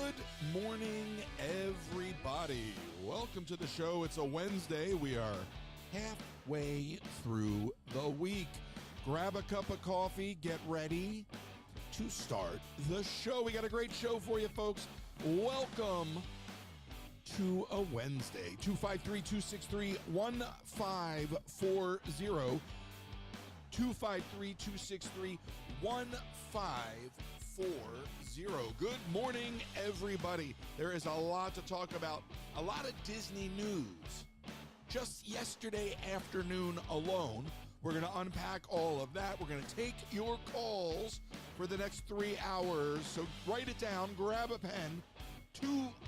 Good morning, everybody. Welcome to the show. It's a Wednesday. We are halfway through the week. Grab a cup of coffee, get ready to start the show. We got a great show for you, folks. Welcome to a Wednesday. 253-263-1540. 253-263-1540. Good morning, everybody. There is a lot to talk about, a lot of Disney news. Just yesterday afternoon alone, we're going to unpack all of that. We're going to take your calls for the next 3 hours. So write it down, grab a pen,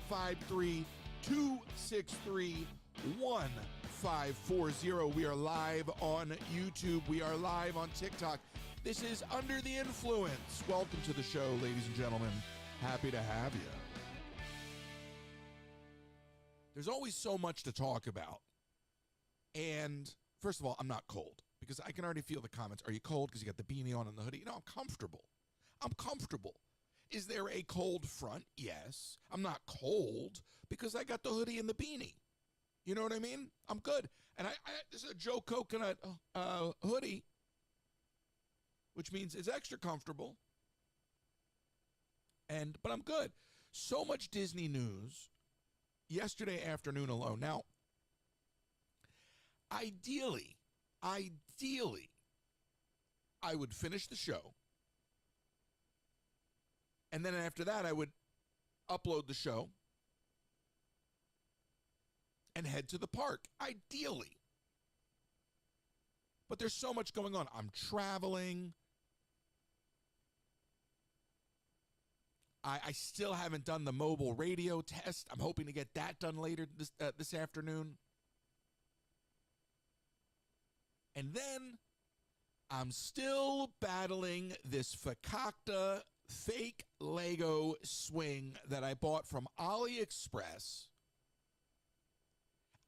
253-263-1540. We are live on YouTube. We are live on TikTok. This is Under the Influence. Welcome to the show, ladies and gentlemen. Happy to have you. There's always so much to talk about. And first of all, I'm not cold because I can already feel the comments. Are you cold because you got the beanie on and the hoodie? No, I'm comfortable. I'm comfortable. Is there a cold front? Yes. I'm not cold because I got the hoodie and the beanie. You know what I mean? I'm good. And this is a Joe Coconut hoodie, which means it's extra comfortable. But I'm good. So much Disney news yesterday afternoon alone. Now, ideally, I would finish the show. And then after that, I would upload the show and head to the park, ideally. But there's so much going on. I'm traveling. I still haven't done the mobile radio test. I'm hoping to get that done later this afternoon. And then I'm still battling this Fakakta fake Lego swing that I bought from AliExpress.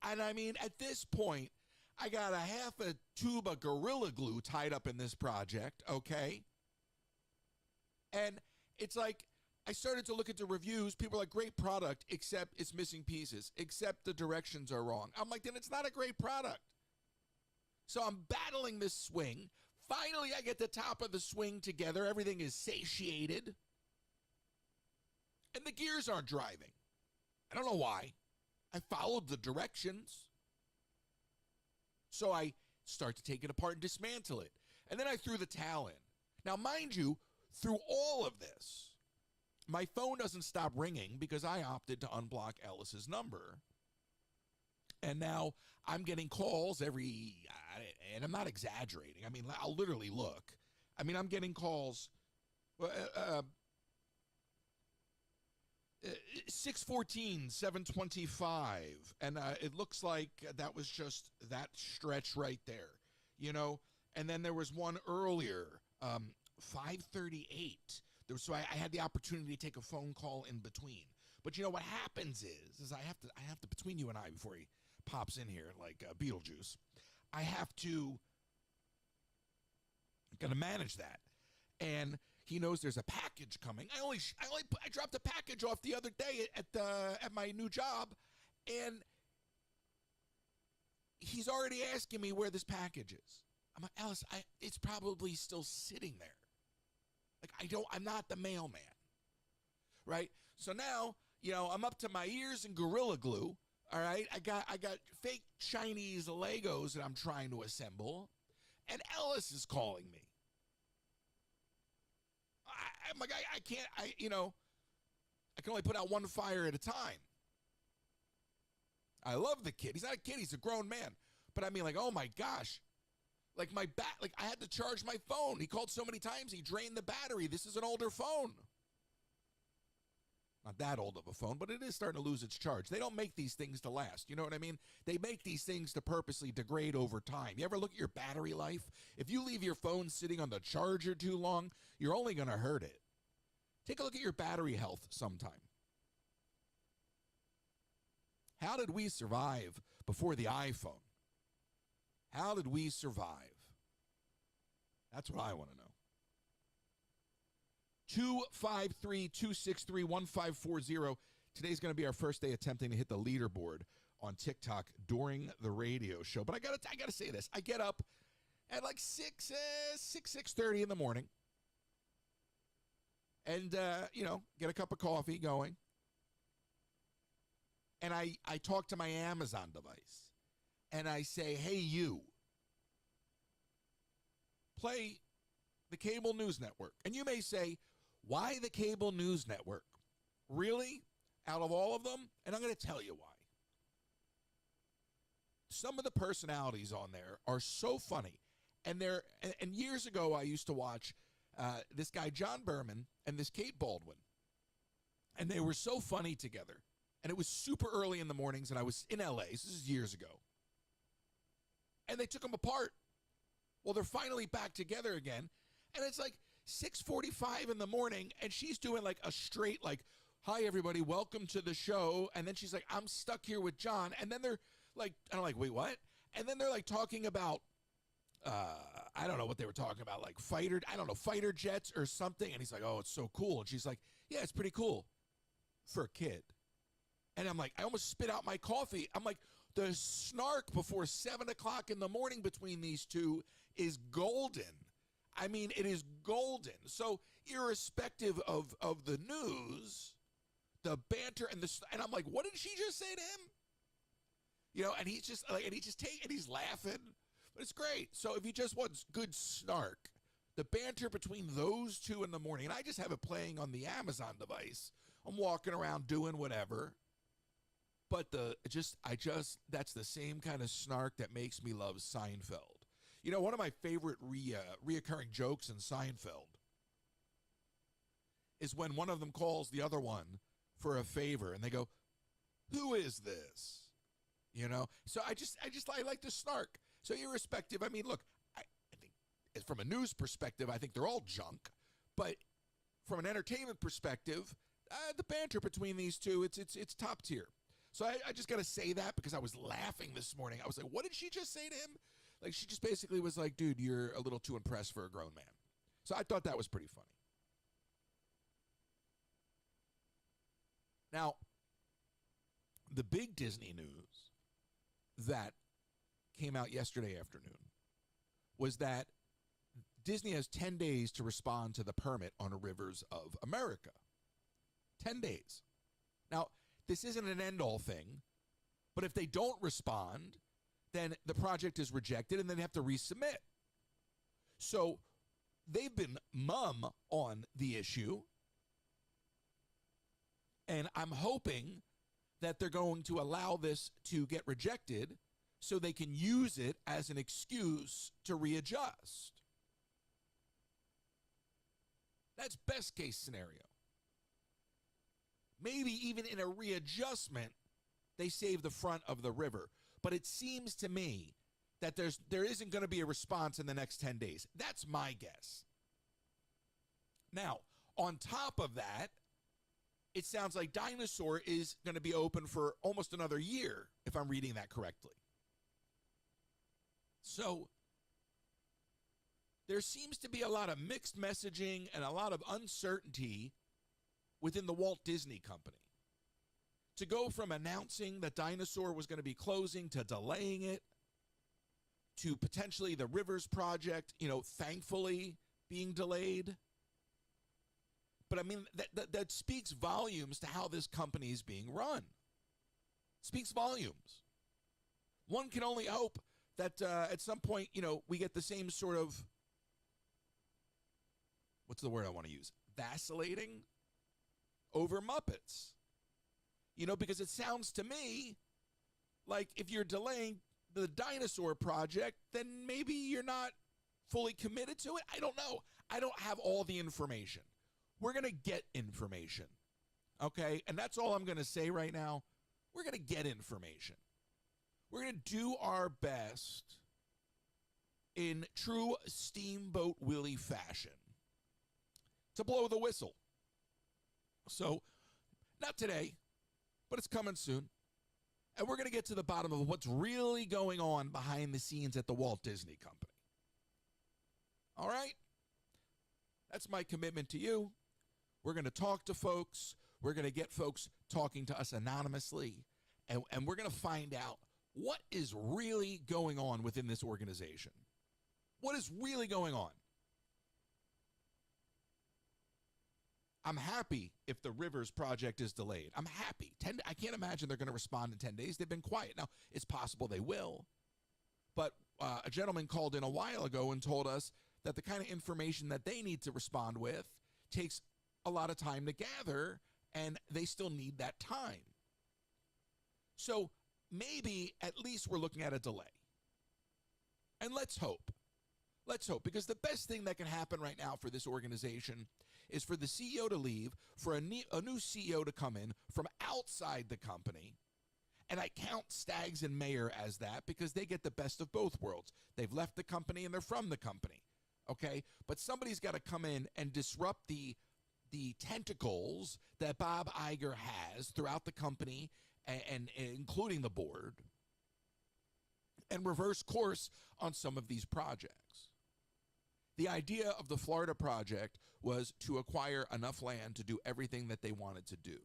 And I mean, at this point, I got a half a tube of Gorilla Glue tied up in this project, okay? And it's like, I started to look at the reviews. People are like, great product, except it's missing pieces, except the directions are wrong. I'm like, then it's not a great product. So I'm battling this swing. Finally, I get the top of the swing together. Everything is satiated. And the gears aren't driving. I don't know why. I followed the directions. So I start to take it apart and dismantle it. And then I threw the towel in. Now, mind you, through all of this, my phone doesn't stop ringing because I opted to unblock Ellis's number. And now I'm getting calls and I'm not exaggerating. I mean, I'll literally look. I mean, I'm getting calls. 614, 725. And it looks like that was just that stretch right there, you know. And then there was one earlier, 538. So I had the opportunity to take a phone call in between. But you know what happens is I have to between you and I, before he pops in here like Beetlejuice, I have to gotta manage that. And he knows there's a package coming. I dropped a package off the other day at my new job, and he's already asking me where this package is. I'm like, Ellis, it's probably still sitting there. Like, I'm not the mailman, right? So now, you know, I'm up to my ears in Gorilla Glue, all right? I got fake Chinese Legos that I'm trying to assemble, and Ellis is calling me. I'm like, I can't, I can only put out one fire at a time. I love the kid. He's not a kid, he's a grown man. But I mean, like, oh my gosh. Like I had to charge my phone. He called so many times, he drained the battery. This is an older phone. Not that old of a phone, but it is starting to lose its charge. They don't make these things to last. You know what I mean? They make these things to purposely degrade over time. You ever look at your battery life? If you leave your phone sitting on the charger too long, you're only going to hurt it. Take a look at your battery health sometime. How did we survive before the iPhone? How did we survive? That's what I want to know. 253-263-1540. Today's going to be our first day attempting to hit the leaderboard on TikTok during the radio show. But I gotta say this. I get up at like 6:30 in the morning and, get a cup of coffee going. And I talk to my Amazon device. And I say, hey, you, play the cable news network. And you may say, why the cable news network? Really? Out of all of them? And I'm going to tell you why. Some of the personalities on there are so funny. And years ago, I used to watch this guy, John Berman, and this Kate Baldwin. And they were so funny together. And it was super early in the mornings, and I was in L.A. This is years ago. And they took them apart. Well, they're finally back together again. And it's like 6:45 in the morning, and she's doing like a straight, like, hi, everybody, welcome to the show. And then she's like, I'm stuck here with John. And then they're like, I'm like, wait, what? And then they're like talking about, I don't know what they were talking about, like fighter jets or something. And he's like, oh, it's so cool. And she's like, yeah, it's pretty cool for a kid. And I'm like, I almost spit out my coffee. I'm like, the snark before 7 o'clock in the morning between these two is golden. I mean, it is golden. So irrespective of the news, the banter and I'm like, what did she just say to him? And he's just like, and he's laughing, but it's great. So if you just want good snark, the banter between those two in the morning, and I just have it playing on the Amazon device. I'm walking around doing whatever. But that's the same kind of snark that makes me love Seinfeld. One of my favorite reoccurring jokes in Seinfeld is when one of them calls the other one for a favor, and they go, who is this? So I like to snark. So irrespective, I mean, look, I think from a news perspective, I think they're all junk. But from an entertainment perspective, the banter between these two, it's top tier. So I just got to say that because I was laughing this morning. I was like, what did she just say to him? Like, she just basically was like, dude, you're a little too impressed for a grown man. So I thought that was pretty funny. Now, the big Disney news that came out yesterday afternoon was that Disney has 10 days to respond to the permit on Rivers of America. 10 days. Now, this isn't an end-all thing, but if they don't respond, then the project is rejected and then they have to resubmit. So they've been mum on the issue, and I'm hoping that they're going to allow this to get rejected so they can use it as an excuse to readjust. That's best case scenario. Maybe even in a readjustment, they save the front of the river. But it seems to me that there isn't going to be a response in the next 10 days. That's my guess. Now, on top of that, it sounds like Dinosaur is going to be open for almost another year, if I'm reading that correctly. So there seems to be a lot of mixed messaging and a lot of uncertainty within the Walt Disney Company. To go from announcing that Dinosaur was going to be closing to delaying it to potentially the Rivers project, thankfully being delayed. But I mean, that speaks volumes to how this company is being run. Speaks volumes. One can only hope that at some point, we get the same sort of, what's the word I want to use? Vacillating over Muppets. Because it sounds to me like if you're delaying the Dinosaur project, then maybe you're not fully committed to it. I don't know. I don't have all the information. We're going to get information, okay? And that's all I'm going to say right now. We're going to get information. We're going to do our best in true Steamboat Willie fashion to blow the whistle. So, not today, but it's coming soon. And we're going to get to the bottom of what's really going on behind the scenes at the Walt Disney Company. All right? That's my commitment to you. We're going to talk to folks. We're going to get folks talking to us anonymously. And we're going to find out what is really going on within this organization. What is really going on? I'm happy if the Rivers project is delayed. I'm happy. I can't imagine they're going to respond in 10 days. They've been quiet. Now, it's possible they will. But a gentleman called in a while ago and told us that the kind of information that they need to respond with takes a lot of time to gather, and they still need that time. So maybe at least we're looking at a delay. And let's hope. Let's hope, because the best thing that can happen right now for this organization is for the CEO to leave, for a new CEO to come in from outside the company. And I count Staggs and Mayer as that because they get the best of both worlds. They've left the company and they're from the company. Okay? But somebody's got to come in and disrupt the tentacles that Bob Iger has throughout the company and including the board, and reverse course on some of these projects. The idea of the Florida project was to acquire enough land to do everything that they wanted to do.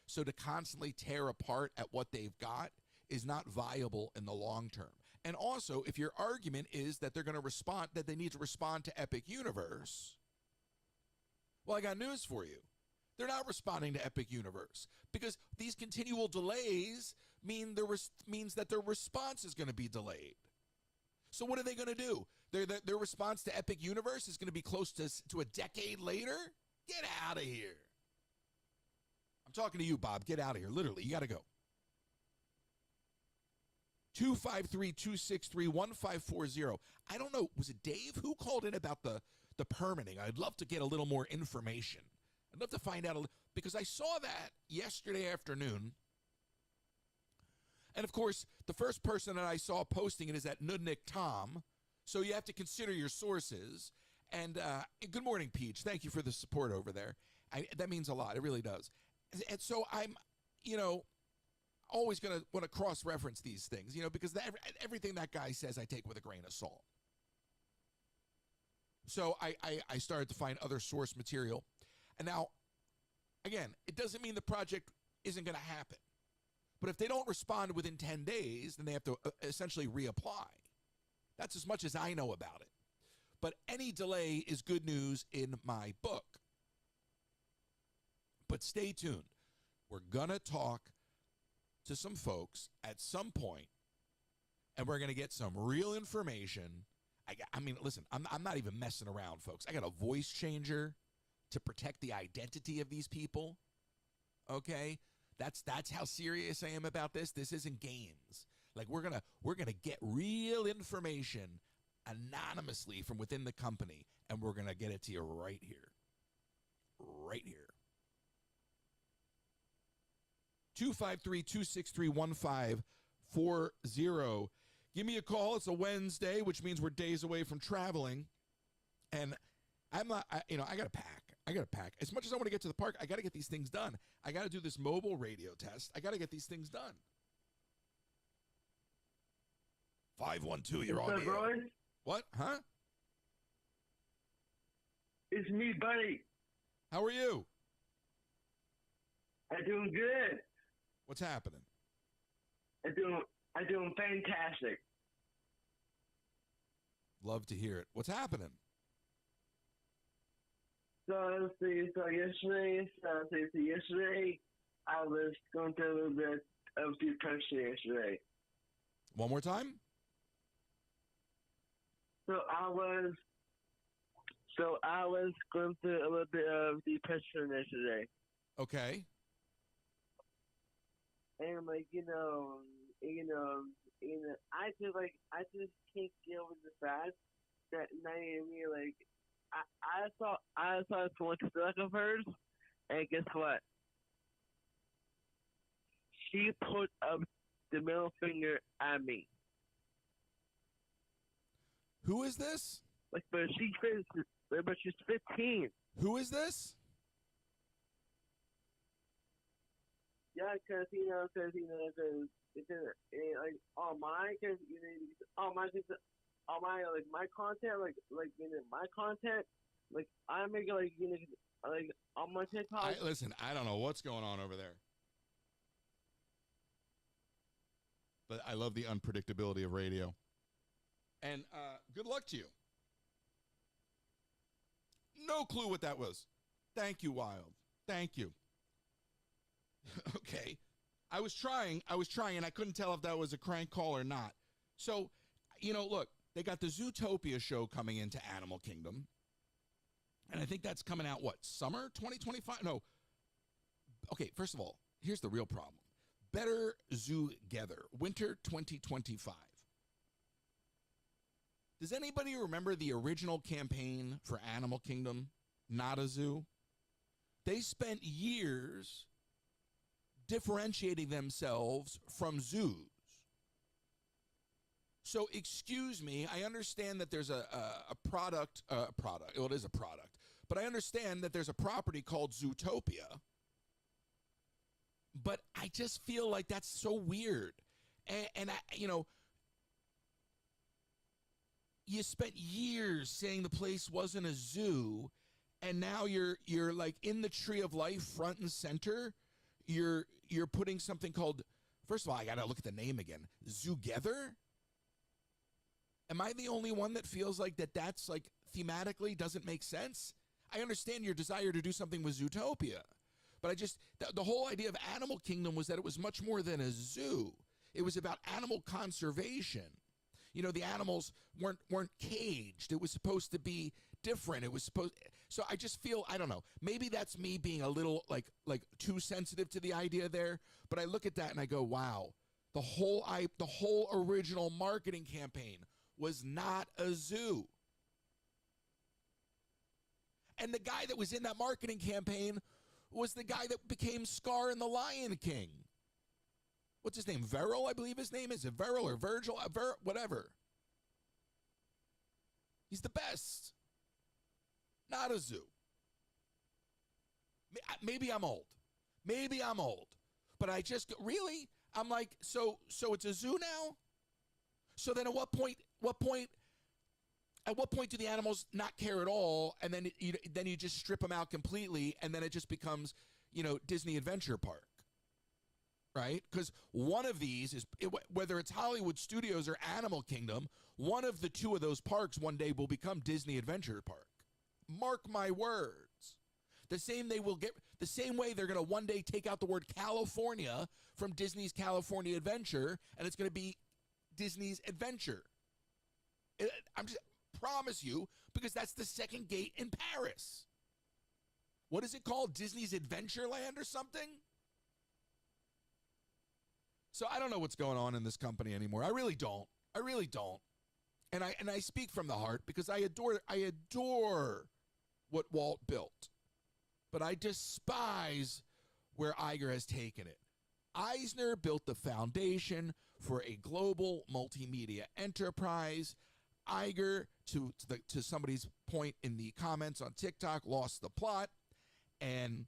So to constantly tear apart at what they've got is not viable in the long term. And also, if your argument is that they're going to respond, that they need to respond to Epic Universe, well, I got news for you. They're not responding to Epic Universe because these continual delays means that their response is going to be delayed. So what are they going to do? Their response to Epic Universe is going to be close to a decade later? Get out of here. I'm talking to you, Bob. Get out of here. Literally, you got to go. 253-263-1540. I don't know. Was it Dave who called in about the permitting? I'd love to get a little more information. I'd love to find out, because I saw that yesterday afternoon. And, of course, the first person that I saw posting it is that Nudnik Tom. So you have to consider your sources. And good morning, Peach. Thank you for the support over there. That means a lot. It really does. And so I'm, always going to want to cross-reference these things, because everything that guy says I take with a grain of salt. So I started to find other source material. And now, again, it doesn't mean the project isn't going to happen. But if they don't respond within 10 days, then they have to essentially reapply. That's as much as I know about it. But any delay is good news in my book. But stay tuned. We're going to talk to some folks at some point, and we're going to get some real information. I mean, listen, I'm not even messing around, folks. I got a voice changer to protect the identity of these people. Okay? That's how serious I am about this. This isn't games. Like we're gonna get real information anonymously from within the company, and we're gonna get it to you right here. Right here. 253-263-1540. Give me a call. It's a Wednesday, which means we're days away from traveling. And I got to pack. As much as I want to get to the park, I got to get these things done. I got to do this mobile radio test. I got to get these things done. 512, you're on the air. What? Huh? It's me, buddy. How are you? I'm doing good. What's happening? I'm doing fantastic. Love to hear it. What's happening? So yesterday, I was going through a little bit of depression yesterday. One more time? So I was going through a little bit of depression yesterday. Okay. And I just can't deal with the fact that Naomi, I saw someone stuck of hers, and guess what? She put up the middle finger at me. Who is this? But she's 15. Who is this? Yeah, because my content, I make like on my TikTok. Listen, I don't know what's going on over there. But I love the unpredictability of radio. And good luck to you. No clue what that was. Thank you, Wild. Thank you. Okay. I was trying, and I couldn't tell if that was a crank call or not. So, look, they got the Zootopia show coming into Animal Kingdom. And I think that's coming out, summer 2025? No. Okay, first of all, here's the real problem. Better Zoo-gether, winter 2025. Does anybody remember the original campaign for Animal Kingdom, Not a Zoo? They spent years differentiating themselves from zoos. So, excuse me, I understand that there's a product. Well, it is a product. But I understand that there's a property called Zootopia. But I just feel like that's so weird. And you spent years saying the place wasn't a zoo, and now you're like in the Tree of Life front and center. You're putting something called, first of all, I got to look at the name again, Zootopia? Am I the only one that feels like that's like thematically doesn't make sense? I understand your desire to do something with Zootopia. But the whole idea of Animal Kingdom was that it was much more than a zoo. It was about animal conservation. The animals weren't caged. It was supposed to be different. So I just feel, I don't know, maybe that's me being a little like too sensitive to the idea there. But I look at that and I go, wow, the whole original marketing campaign was not a zoo. And the guy that was in that marketing campaign was the guy that became Scar in The Lion King. What's his name? Verrill, I believe his name is. It Verrill or Virgil? Whatever. He's the best. Not a zoo. Maybe I'm old. But I just, really? I'm like, so it's a zoo now? So then at what point do the animals not care at all, and then you just strip them out completely, and then it just becomes, Disney Adventure Park, right? Because one of these is, whether it's Hollywood Studios or Animal Kingdom, one of the two of those parks one day will become Disney Adventure Park. Mark my words. The same way they're going to one day take out the word California from Disney's California Adventure, and it's going to be Disney's Adventure. Promise you, because that's the second gate in Paris. What is it called? Disney's Adventureland or something? So I don't know what's going on in this company anymore. I really don't. And I speak from the heart because I adore what Walt built. But I despise where Iger has taken it. Eisner built the foundation for a global multimedia enterprise. Iger, to somebody's point in the comments on TikTok, lost the plot. And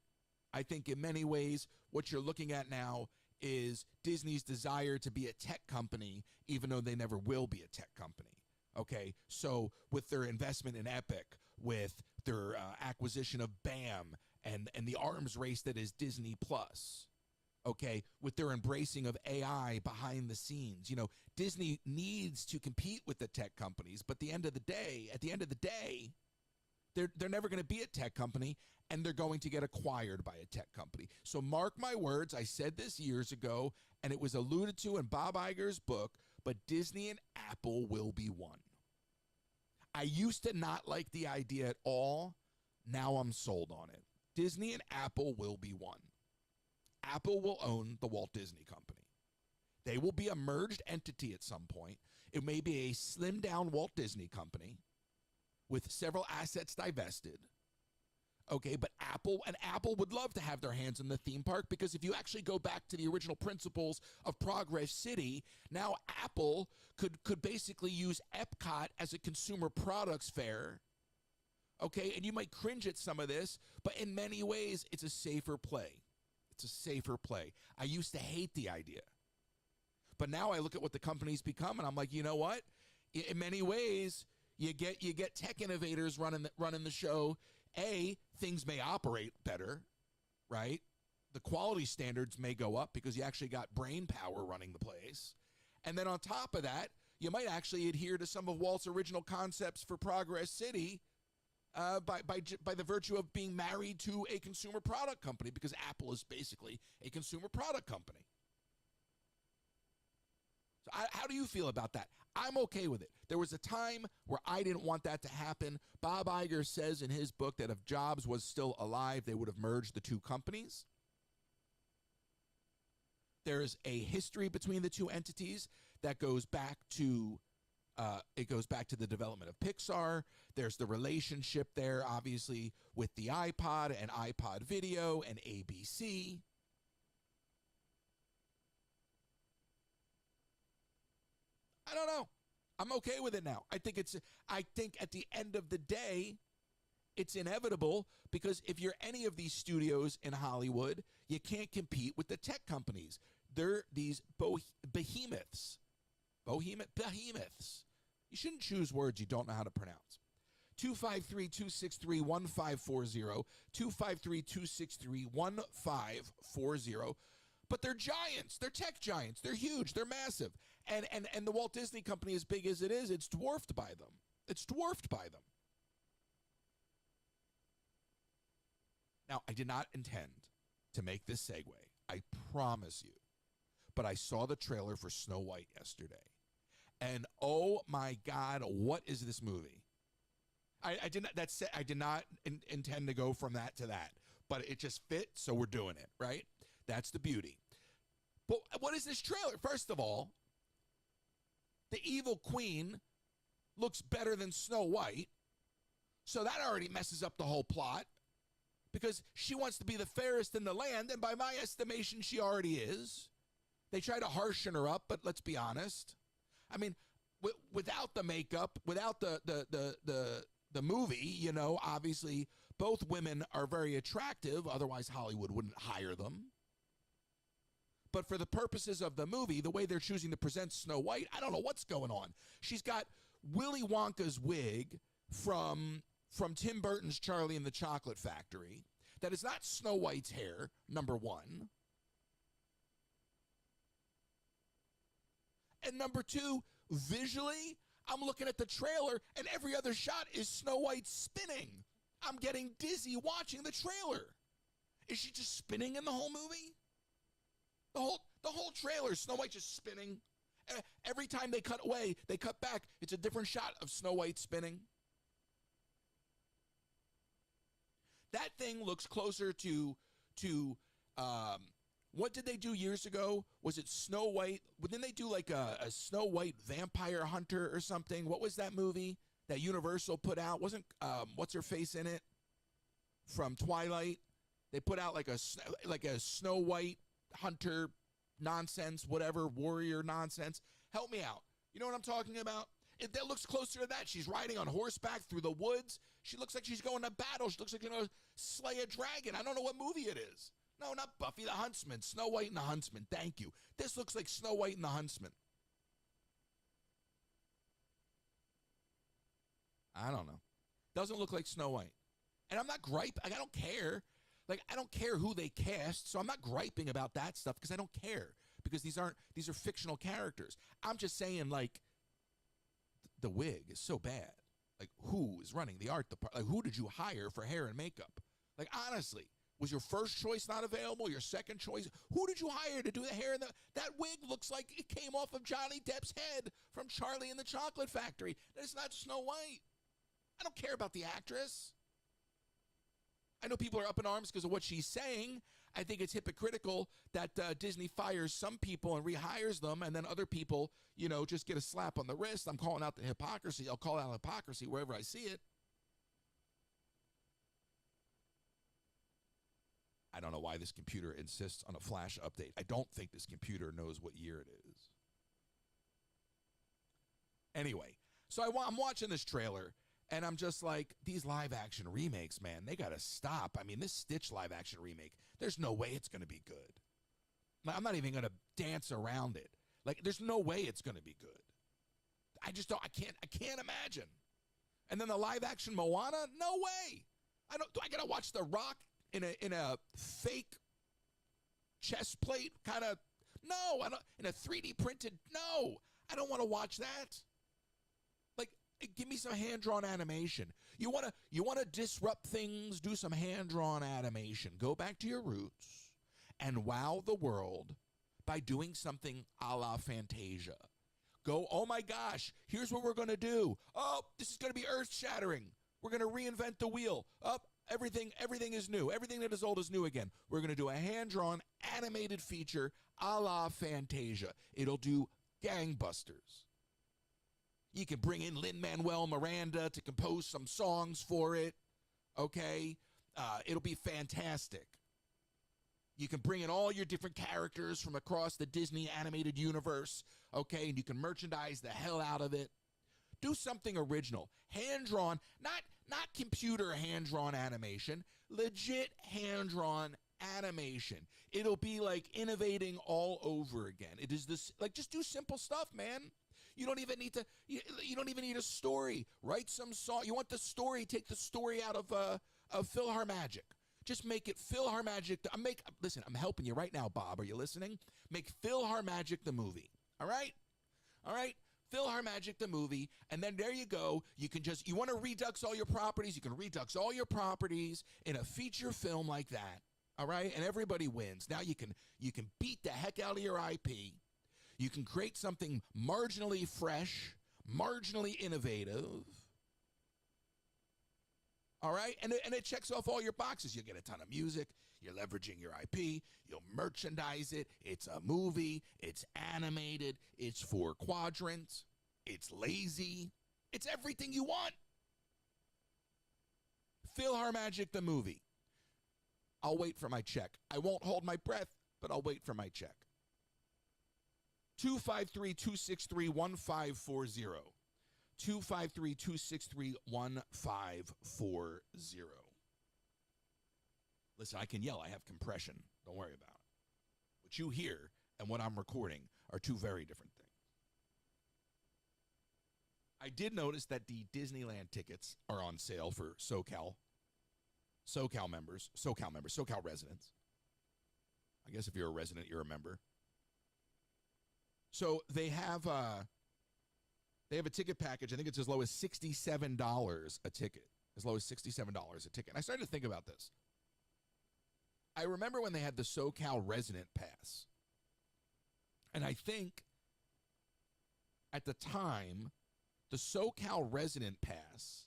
I think in many ways, what you're looking at now is Disney's desire to be a tech company, even though they never will be a tech company. Okay, so with their investment in Epic, with their acquisition of BAM, and the arms race that is Disney Plus, okay, with their embracing of AI behind the scenes, Disney needs to compete with the tech companies, but at the end of the day, they're never going to be a tech company, and they're going to get acquired by a tech company. So mark my words, I said this years ago, and it was alluded to in Bob Iger's book, but Disney and Apple will be one. I used to not like the idea at all. Now I'm sold on it. Disney and Apple will be one. Apple will own the Walt Disney Company. They will be a merged entity at some point. It may be a slimmed down Walt Disney Company with several assets divested. Okay, but Apple would love to have their hands in the theme park, because if you actually go back to the original principles of Progress City, now Apple could basically use Epcot as a consumer products fair. Okay, and you might cringe at some of this, but in many ways, it's a safer play. I used to hate the idea. But now I look at what the company's become, and I'm like, you know what? In many ways, you get tech innovators running the show, things may operate better, right? The quality standards may go up because you actually got brain power running the place. And then on top of that, you might actually adhere to some of Walt's original concepts for Progress City by the virtue of being married to a consumer product company, because Apple is basically a consumer product company. So how do you feel about that? I'm okay with it. There was a time where I didn't want that to happen. Bob Iger says in his book that if Jobs was still alive, they would have merged the two companies. There's a history between the two entities that goes back to the development of Pixar. There's the relationship there, obviously, with the iPod and iPod Video and ABC. I don't know. I'm okay with it now. I think at the end of the day, it's inevitable, because if you're any of these studios in Hollywood, you can't compete with the tech companies. They're these behemoths. Behemoths. You shouldn't choose words you don't know how to pronounce. 253-263-1540. 253-263-1540. But they're giants. They're tech giants. They're huge. They're massive. And the Walt Disney Company, as big as it is, it's dwarfed by them. It's dwarfed by them. Now, I did not intend to make this segue. I promise you. But I saw the trailer for Snow White yesterday. And oh my God, what is this movie? I did not intend to go from that to that. But it just fit, so we're doing it, right? That's the beauty. But what is this trailer? First of all, the evil queen looks better than Snow White. So that already messes up the whole plot, because she wants to be the fairest in the land, and by my estimation, she already is. They try to harshen her up, but let's be honest. I mean, without the makeup, without the movie, you know, obviously both women are very attractive. Otherwise, Hollywood wouldn't hire them. But for the purposes of the movie, the way they're choosing to present Snow White, I don't know what's going on. She's got Willy Wonka's wig from Tim Burton's Charlie and the Chocolate Factory. That is not Snow White's hair, number one. And number two, visually, I'm looking at the trailer, and every other shot is Snow White spinning. I'm getting dizzy watching the trailer. Is she just spinning in the whole movie? The whole trailer, Snow White just spinning. Every time they cut away, they cut back, it's a different shot of Snow White spinning. That thing looks closer to what did they do years ago? Was it Snow White? Didn't they do like a Snow White vampire hunter or something? What was that movie that Universal put out? Wasn't what's her face in it from Twilight? They put out like a Snow White hunter nonsense, whatever, warrior nonsense. Help me out. You know what I'm talking about? That looks closer to that. She's riding on horseback through the woods. She looks like she's going to battle. She looks like, slay a dragon. I don't know what movie it is. No, not Buffy the Huntsman. Snow White and the Huntsman. Thank you. This looks like Snow White and the Huntsman. I don't know. Doesn't look like Snow White. And I'm not griping. I don't care. I don't care who they cast, so I'm not griping about that stuff because I don't care. Because these are fictional characters. I'm just saying, the wig is so bad. Who is running the art department? Who did you hire for hair and makeup? Honestly, was your first choice not available? Your second choice? Who did you hire to do the hair? That wig looks like it came off of Johnny Depp's head from Charlie and the Chocolate Factory. That's not Snow White. I don't care about the actress. I know people are up in arms because of what she's saying. I think it's hypocritical that Disney fires some people and rehires them, and then other people, just get a slap on the wrist. I'm calling out the hypocrisy. I'll call out hypocrisy wherever I see it. I don't know why this computer insists on a flash update. I don't think this computer knows what year it is. Anyway, so I'm watching this trailer, and I'm just like, these live-action remakes, man, they got to stop. I mean, this Stitch live-action remake, there's no way it's going to be good. I'm not even going to dance around it. There's no way it's going to be good. I just don't, I can't imagine. And then the live-action Moana, no way. Do I gotta watch The Rock in a fake chest plate kind of? No, I don't. In a 3D printed? No, I don't want to watch that. Like, give me some hand-drawn animation. You wanna disrupt things? Do some hand-drawn animation. Go back to your roots and wow the world by doing something a la Fantasia. Go, oh my gosh, here's what we're going to do. Oh, this is going to be earth-shattering. We're going to reinvent the wheel. Oh, everything is new. Everything that is old is new again. We're going to do a hand-drawn animated feature a la Fantasia. It'll do gangbusters. You can bring in Lin-Manuel Miranda to compose some songs for it, okay? It'll be fantastic. You can bring in all your different characters from across the Disney animated universe, okay? And you can merchandise the hell out of it. Do something original. Hand-drawn, not computer hand-drawn animation, legit hand-drawn animation. It'll be like innovating all over again. It is this, like, just do simple stuff, man. You don't even need to, you don't even need a story. Write some song. You want the story, take the story out of PhilharMagic. Just make it PhilharMagic. Listen, I'm helping you right now, Bob. Are you listening? Make PhilharMagic the movie. All right? All right? PhilharMagic the movie, and then there you go. You want to redux all your properties, you can redux all your properties in a feature film like that. All right? And everybody wins. Now you can beat the heck out of your IP. You can create something marginally fresh, marginally innovative. All right? And it checks off all your boxes. You'll get a ton of music. You're leveraging your IP. You'll merchandise it. It's a movie. It's animated. It's 4 quadrants. It's lazy. It's everything you want. PhilharMagic the movie. I'll wait for my check. I won't hold my breath, but I'll wait for my check. 253-263-1540. 253-263-1540. Listen, I can yell. I have compression. Don't worry about it. What you hear and what I'm recording are two very different things. I did notice that the Disneyland tickets are on sale for SoCal members, SoCal residents. I guess if you're a resident, you're a member. So they have a ticket package. I think it's as low as $67 a ticket. As low as $67 a ticket. And I started to think about this. I remember when they had the SoCal Resident Pass. And I think at the time, the SoCal Resident Pass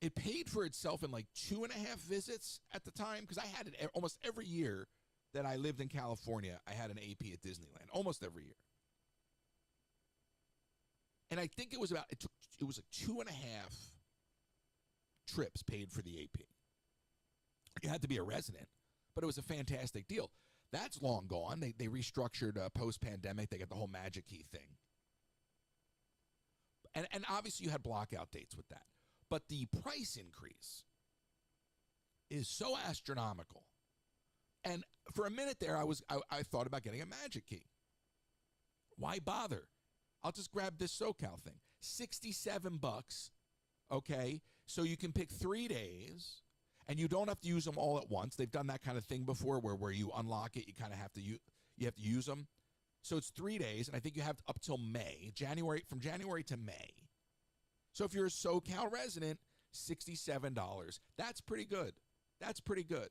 it paid for itself in like 2.5 visits at the time, because I had it almost every year that I lived in California. I had an AP at Disneyland almost every year. And I think it was like 2.5 trips paid for the AP. You had to be a resident, but it was a fantastic deal. That's long gone. They restructured post-pandemic. They got the whole Magic Key thing. And obviously you had blockout dates with that. But the price increase is so astronomical. And for a minute there, I thought about getting a Magic Key. Why bother? I'll just grab this SoCal thing. $67, okay? So you can pick 3 days, and you don't have to use them all at once. They've done that kind of thing before where you unlock it, you kind of have to use them. So it's 3 days, and I think you have up till May, from January to May. So if you're a SoCal resident, $67. That's pretty good. That's pretty good.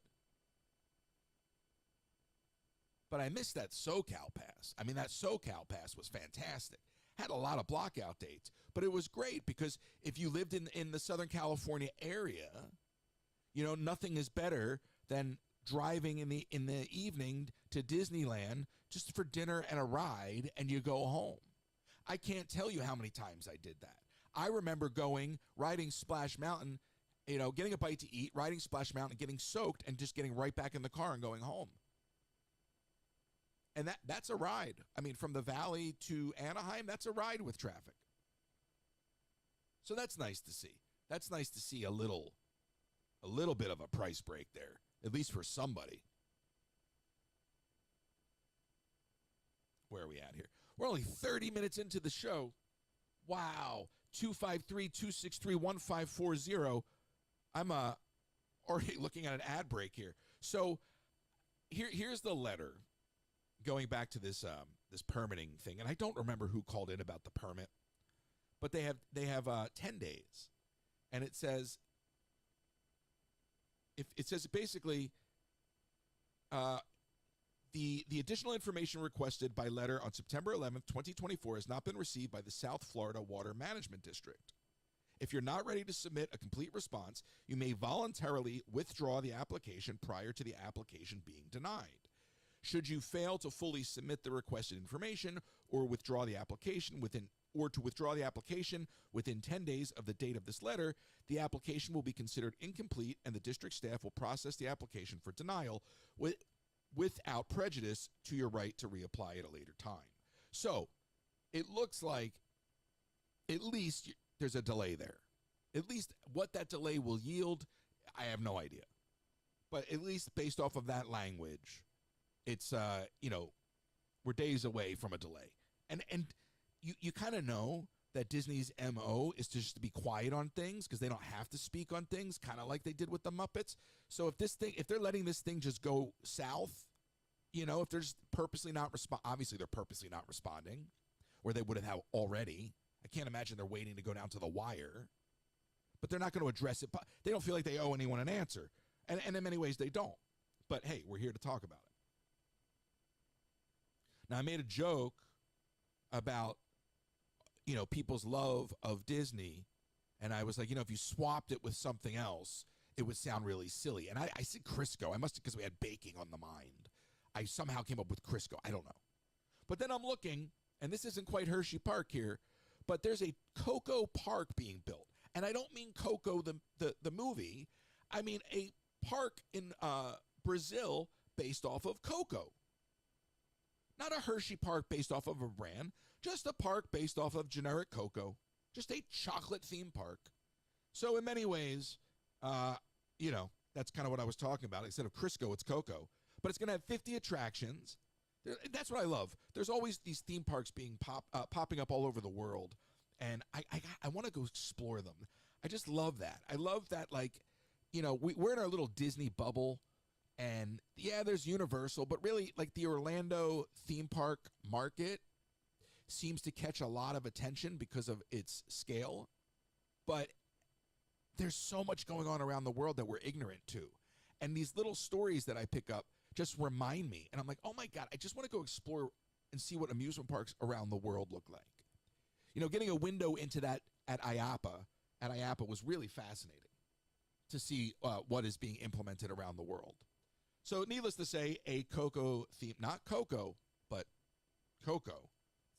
But I missed that SoCal Pass. I mean, that SoCal Pass was fantastic. Had a lot of blockout dates, but it was great because if you lived in the Southern California area, nothing is better than driving in the evening to Disneyland just for dinner and a ride, and you go home. I can't tell you how many times I did that. I remember riding Splash Mountain, getting a bite to eat, riding Splash Mountain, getting soaked, and just getting right back in the car and going home. And that's a ride. I mean, from the Valley to Anaheim, that's a ride with traffic. So that's nice to see. That's nice to see a little bit of a price break there, at least for somebody. Where are we at here? We're only 30 minutes into the show. Wow. 253-263-1540. I'm already looking at an ad break here. So here's the letter going back to this this permitting thing, and I don't remember who called in about the permit, but they have 10 days, and it says basically the additional information requested by letter on September 11th, 2024 has not been received by the South Florida Water Management District. If you're not ready to submit a complete response, you may voluntarily withdraw the application prior to the application being denied. Should you fail to fully submit the requested information or withdraw the application within 10 days of the date of this letter, the application will be considered incomplete and the district staff will process the application for denial without prejudice to your right to reapply at a later time. So it looks like at least there's a delay there. At least what that delay will yield, I have no idea. But at least based off of that language, it's, we're days away from a delay. And you kind of know that Disney's MO is to just to be quiet on things because they don't have to speak on things, kind of like they did with the Muppets. So if they're letting this thing just go south, if they're just purposely not obviously they're purposely not responding, or they would have already. I can't imagine they're waiting to go down to the wire, but they're not going to address it. They don't feel like they owe anyone an answer, and in many ways they don't. But hey, we're here to talk about it. Now, I made a joke about people's love of Disney, and I was like, if you swapped it with something else, it would sound really silly. And I said Crisco. I must have, because we had baking on the mind. I somehow came up with Crisco. I don't know. But then I'm looking, and this isn't quite Hershey Park here, but there's a Cocoa Park being built. And I don't mean Coco the movie. I mean a park in Brazil based off of cocoa. Not a Hershey Park based off of a brand, just a park based off of generic cocoa. Just a chocolate theme park. So in many ways, that's kind of what I was talking about. Instead of Crisco, it's cocoa. But it's going to have 50 attractions. That's what I love. There's always these theme parks being popping up all over the world. And I want to go explore them. I just love that. I love that, we're in our little Disney bubble. And yeah, there's Universal, but really, the Orlando theme park market seems to catch a lot of attention because of its scale. But there's so much going on around the world that we're ignorant to. And these little stories that I pick up just remind me. And I'm like, oh my God, I just want to go explore and see what amusement parks around the world look like. Getting a window into that at IAPA was really fascinating to see what is being implemented around the world. So needless to say, a cocoa theme, not cocoa, but cocoa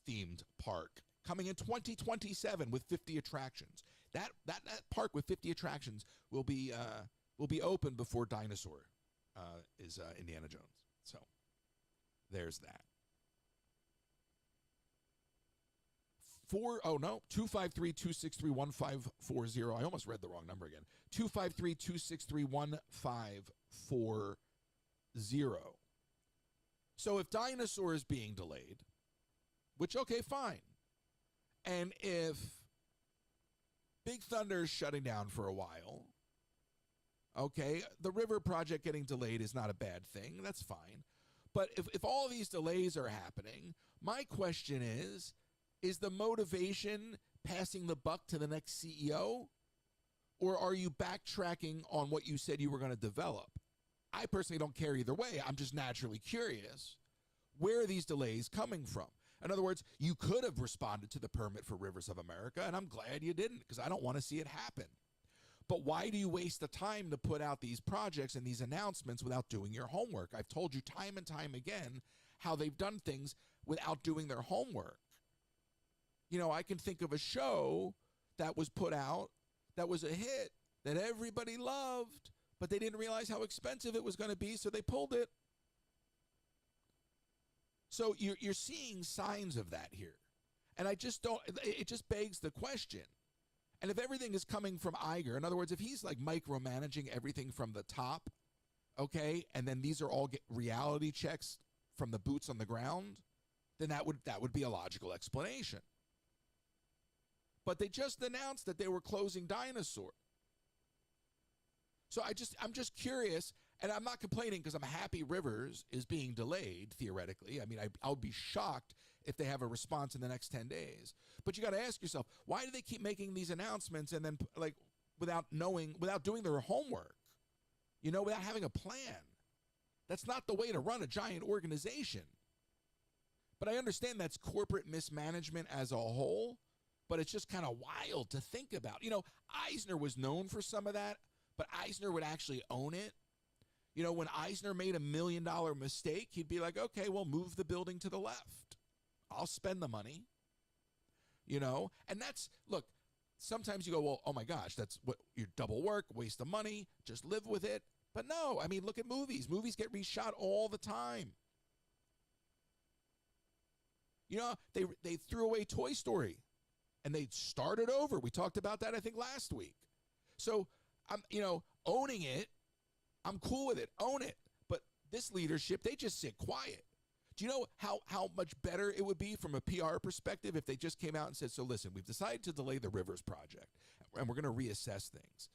themed park coming in 2027 with 50 attractions. That park with 50 attractions will be open before Dinosaur is Indiana Jones. So there's that. 253-263-1540. I almost read the wrong number again. 253-263-1540. So if Dinosaur is being delayed, which, okay, fine. And if Big Thunder is shutting down for a while, okay, the River Project getting delayed is not a bad thing. That's fine. But if all these delays are happening, my question is the motivation passing the buck to the next CEO? Or are you backtracking on what you said you were going to develop? I personally don't care either way. I'm just naturally curious. Where are these delays coming from? In other words, you could have responded to the permit for Rivers of America, and I'm glad you didn't, because I don't want to see it happen. But why do you waste the time to put out these projects and these announcements without doing your homework? I've told you time and time again how they've done things without doing their homework. I can think of a show that was put out that was a hit that everybody loved, but they didn't realize how expensive it was going to be, so they pulled it. So you're seeing signs of that here. And it just begs the question. And if everything is coming from Iger, in other words, if he's micromanaging everything from the top, okay, and then these are all reality checks from the boots on the ground, then that would be a logical explanation. But they just announced that they were closing Dinosaur. So I'm just curious, and I'm not complaining because I'm happy Rivers is being delayed, theoretically. I mean, I would be shocked if they have a response in the next 10 days. But you got to ask yourself, why do they keep making these announcements and then, like, without doing their homework, without having a plan? That's not the way to run a giant organization. But I understand that's corporate mismanagement as a whole, but it's just kind of wild to think about. Eisner was known for some of that, but Eisner would actually own it. When Eisner made $1 million mistake, he'd be like, okay, well, move the building to the left. I'll spend the money. And look, sometimes you go, well, oh my gosh, that's what your double work, waste of money, just live with it. But no, I mean, look at movies. Movies get reshot all the time. They threw away Toy Story and they started over. We talked about that, I think, last week. So I'm, owning it. I'm cool with it. Own it. But this leadership, they just sit quiet. Do you know how much better it would be from a PR perspective if they just came out and said, so listen, we've decided to delay the Rivers project and we're going to reassess things.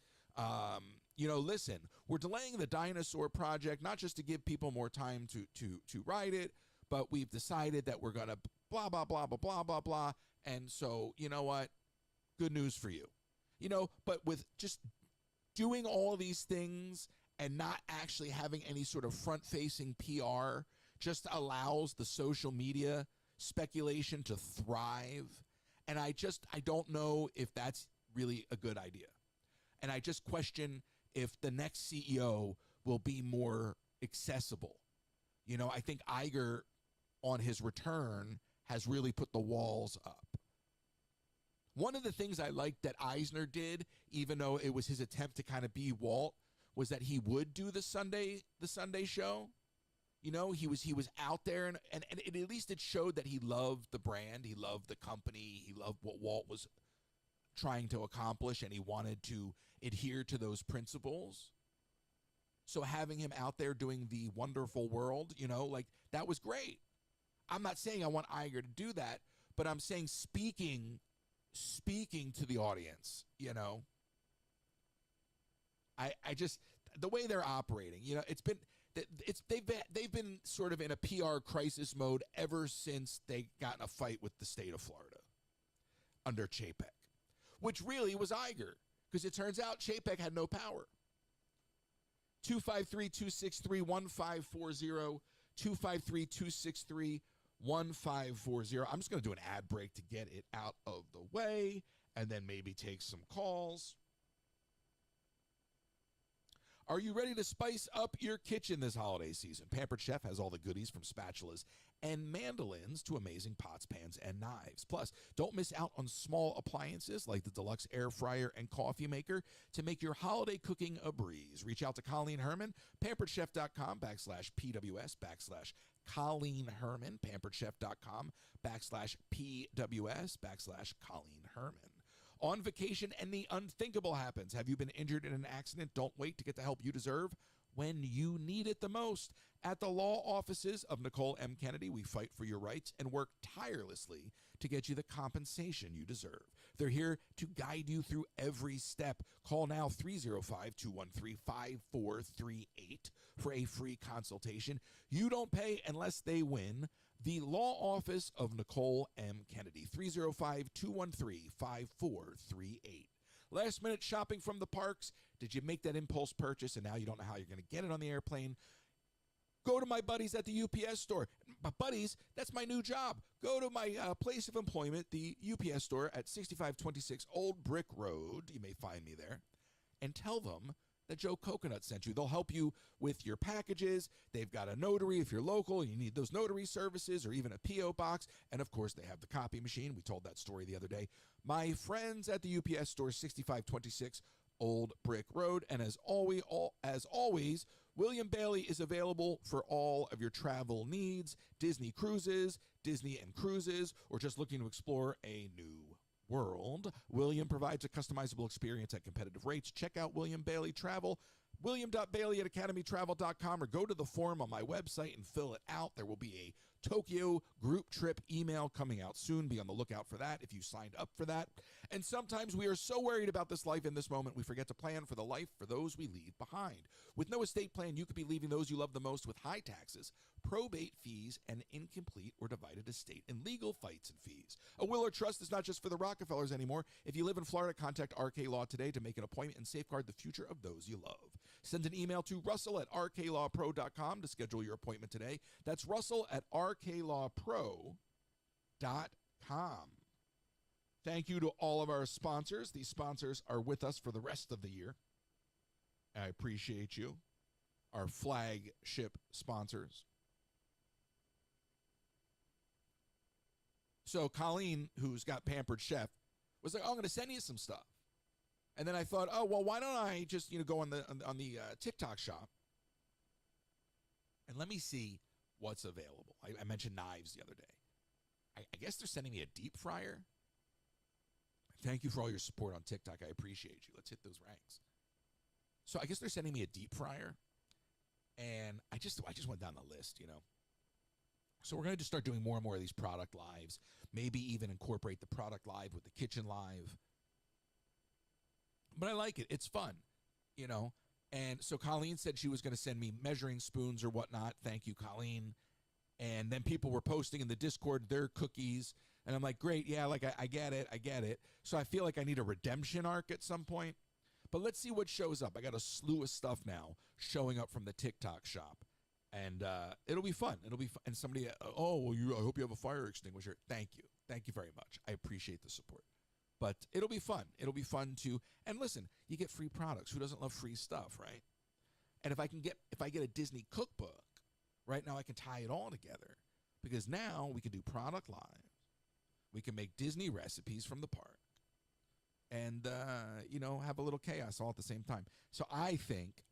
Listen, we're delaying the Dinosaur project, not just to give people more time to ride it, but we've decided that we're going to blah, blah, blah, blah, blah, blah, blah. And so, you know what? Good news for you. But with just doing all these things and not actually having any sort of front-facing PR just allows the social media speculation to thrive. And I don't know if that's really a good idea. And I just question if the next CEO will be more accessible. I think Iger, on his return, has really put the walls up. One of the things I liked that Eisner did, even though it was his attempt to kind of be Walt, was that he would do the Sunday show. He was out there, and at least it showed that he loved the brand, he loved the company, he loved what Walt was trying to accomplish, and he wanted to adhere to those principles. So having him out there doing the Wonderful World, that was great. I'm not saying I want Iger to do that, but I'm saying speaking to the audience, I just, the way they're operating, they've been sort of in a PR crisis mode ever since they got in a fight with the state of Florida under Chapek, which really was Iger, because it turns out Chapek had no power. 253-263-1540, 253-263-1540. I'm just going to do an ad break to get it out of the way and then maybe take some calls. Are you ready to spice up your kitchen this holiday season? Pampered Chef has all the goodies from spatulas and mandolins to amazing pots, pans, and knives. Plus, don't miss out on small appliances like the deluxe air fryer and coffee maker to make your holiday cooking a breeze. Reach out to Colleen Herman, pamperedchef.com/PWS/Colleen Herman, pamperedchef.com/PWS/Colleen Herman. On vacation and the unthinkable happens. Have you been injured in an accident? Don't wait to get the help you deserve when you need it the most. At the law offices of Nicole M. Kennedy, we fight for your rights and work tirelessly to get you the compensation you deserve. They're here to guide you through every step. Call now 305-213-5438 for a free consultation. You don't pay unless they win. The law office of Nicole M. Kennedy, 305-213-5438. Last minute shopping from the parks. Did you make that impulse purchase and now you don't know how you're going to get it on the airplane? Go to my buddies at the UPS store. My buddies, that's my new job. Go to my place of employment, the UPS store at 6526 Old Brick Road. You may find me there. And tell them that Joe Coconut sent you. They'll help you with your packages. They've got a notary if you're local and you need those notary services, or even a P.O. box. And, of course, they have the copy machine. We told that story the other day. My friends at the UPS store, 6526 Old Brick Road. And as always, William.bailey is available for all of your travel needs, Disney cruises, Disney and cruises, or just looking to explore a new world. William provides a customizable experience at competitive rates. Check out William.bailey Travel, William.bailey at academytravel.com, or go to the form on my website and fill it out. There will be a Tokyo group trip email coming out soon. Be on the lookout for that if you signed up for that. And sometimes we are so worried about this life in this moment, we forget to plan for the life for those we leave behind. With no estate plan, you could be leaving those you love the most with high taxes, probate fees, and incomplete or divided estate, and legal fights and fees. A will or trust is not just for the Rockefellers anymore. If you live in Florida, contact RK Law today to make an appointment and safeguard the future of those you love. Send an email to russell@rklawpro.com to schedule your appointment today. That's russell@rklawpro.com. Thank you to all of our sponsors. These sponsors are with us for the rest of the year. I appreciate you. Our flagship sponsors. So Colleen, who's got Pampered Chef, was like, "Oh, I'm going to send you some stuff." And then I thought, "Oh, well, why don't I just go on the TikTok shop and let me see what's available." I mentioned knives the other day. I guess they're sending me a deep fryer. Thank you for all your support on TikTok. I appreciate you. Let's hit those ranks. So I guess they're sending me a deep fryer, and I just went down the list, So we're going to just start doing more and more of these product lives, maybe even incorporate the product live with the kitchen live. But I like it. It's fun, And so Colleen said she was going to send me measuring spoons or whatnot. Thank you, Colleen. And then people were posting in the Discord their cookies. And I'm like, great, yeah, I get it. So I feel like I need a redemption arc at some point. But let's see what shows up. I got a slew of stuff now showing up from the TikTok shop. And it'll be fun. And somebody, I hope you have a fire extinguisher. Thank you. Thank you very much. I appreciate the support. But it'll be fun. It'll be fun to, and listen, you get free products. Who doesn't love free stuff, right? And if I get a Disney cookbook, right now I can tie it all together. Because now we can do product live. We can make Disney recipes from the park. And, have a little chaos all at the same time. So I think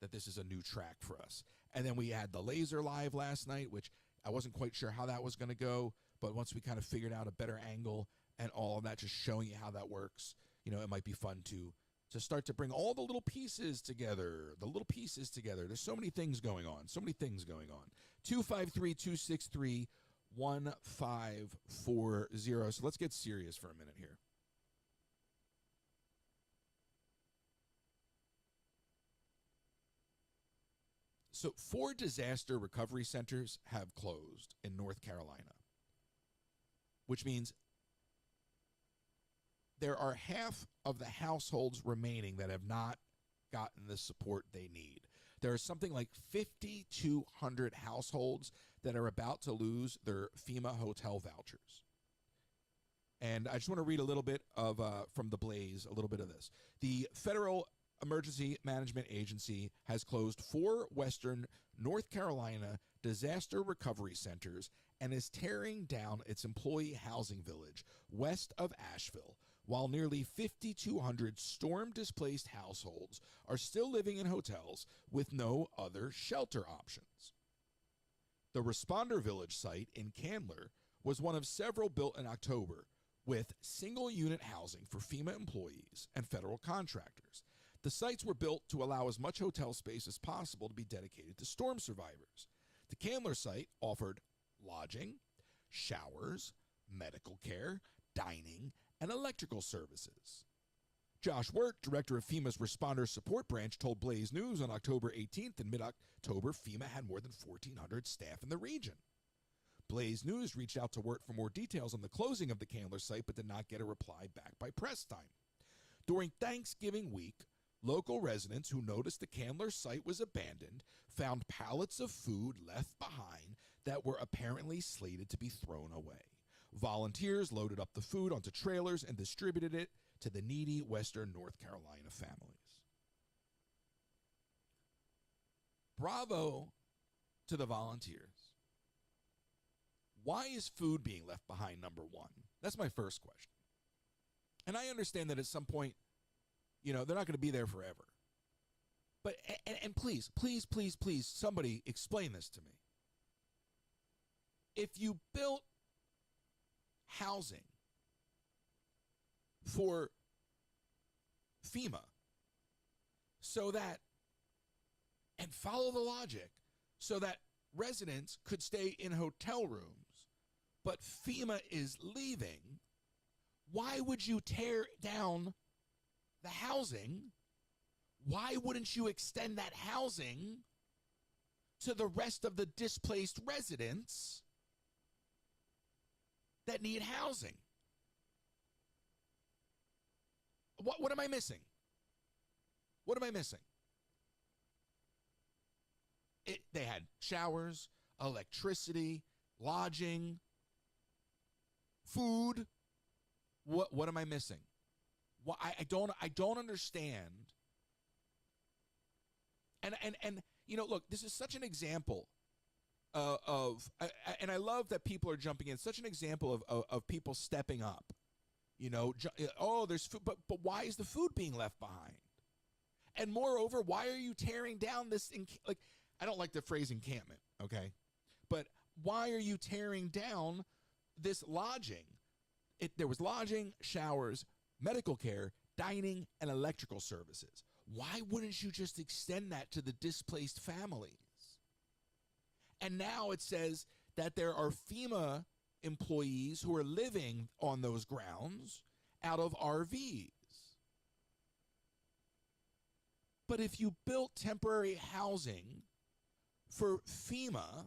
that this is a new track for us. And then we had the laser live last night, which I wasn't quite sure how that was going to go. But once we kind of figured out a better angle and all of that, just showing you how that works, it might be fun to start to bring all the little pieces together. There's so many things going on. 253-263-1540. So let's get serious for a minute here. So 4 disaster recovery centers have closed in North Carolina, which means there are half of the households remaining that have not gotten the support they need. There are something like 5,200 households that are about to lose their FEMA hotel vouchers. And I just want to read a little bit of from The Blaze, a little bit of this. The Federal Emergency Management Agency has closed 4 Western North Carolina disaster recovery centers and is tearing down its employee housing village west of Asheville, while nearly 5,200 storm-displaced households are still living in hotels with no other shelter options. The Responder Village site in Candler was one of several built in October with single-unit housing for FEMA employees and federal contractors. The sites were built to allow as much hotel space as possible to be dedicated to storm survivors. The Candler site offered lodging, showers, medical care, dining, and electrical services. Josh Wirt, director of FEMA's Responder Support Branch, told Blaze News on October 18th. In mid-October, FEMA had more than 1,400 staff in the region. Blaze News reached out to Wirt for more details on the closing of the Candler site, but did not get a reply back by press time. During Thanksgiving week, local residents who noticed the Candler site was abandoned found pallets of food left behind that were apparently slated to be thrown away. Volunteers loaded up the food onto trailers and distributed it to the needy Western North Carolina families. Bravo to the volunteers. Why is food being left behind, number one? That's my first question. And I understand that at some point, they're not going to be there forever. But, and please, somebody explain this to me. If you built housing for FEMA so that, and follow the logic, so that residents could stay in hotel rooms, but FEMA is leaving, why would you tear down the housing? Why wouldn't you extend that housing to the rest of the displaced residents that need housing? What am I missing? What am I missing? They had showers, electricity, lodging, food. What am I missing? I don't understand. And you know, look, this is such an example and I love that people are jumping in. Such an example of people stepping up. You know, oh, there's food, but why is the food being left behind? And moreover, why are you tearing down this? I don't like the phrase encampment, okay? But why are you tearing down this lodging? There was lodging, showers, medical care, dining, and electrical services. Why wouldn't you just extend that to the displaced families? And now it says that there are FEMA employees who are living on those grounds out of RVs. But if you built temporary housing for FEMA,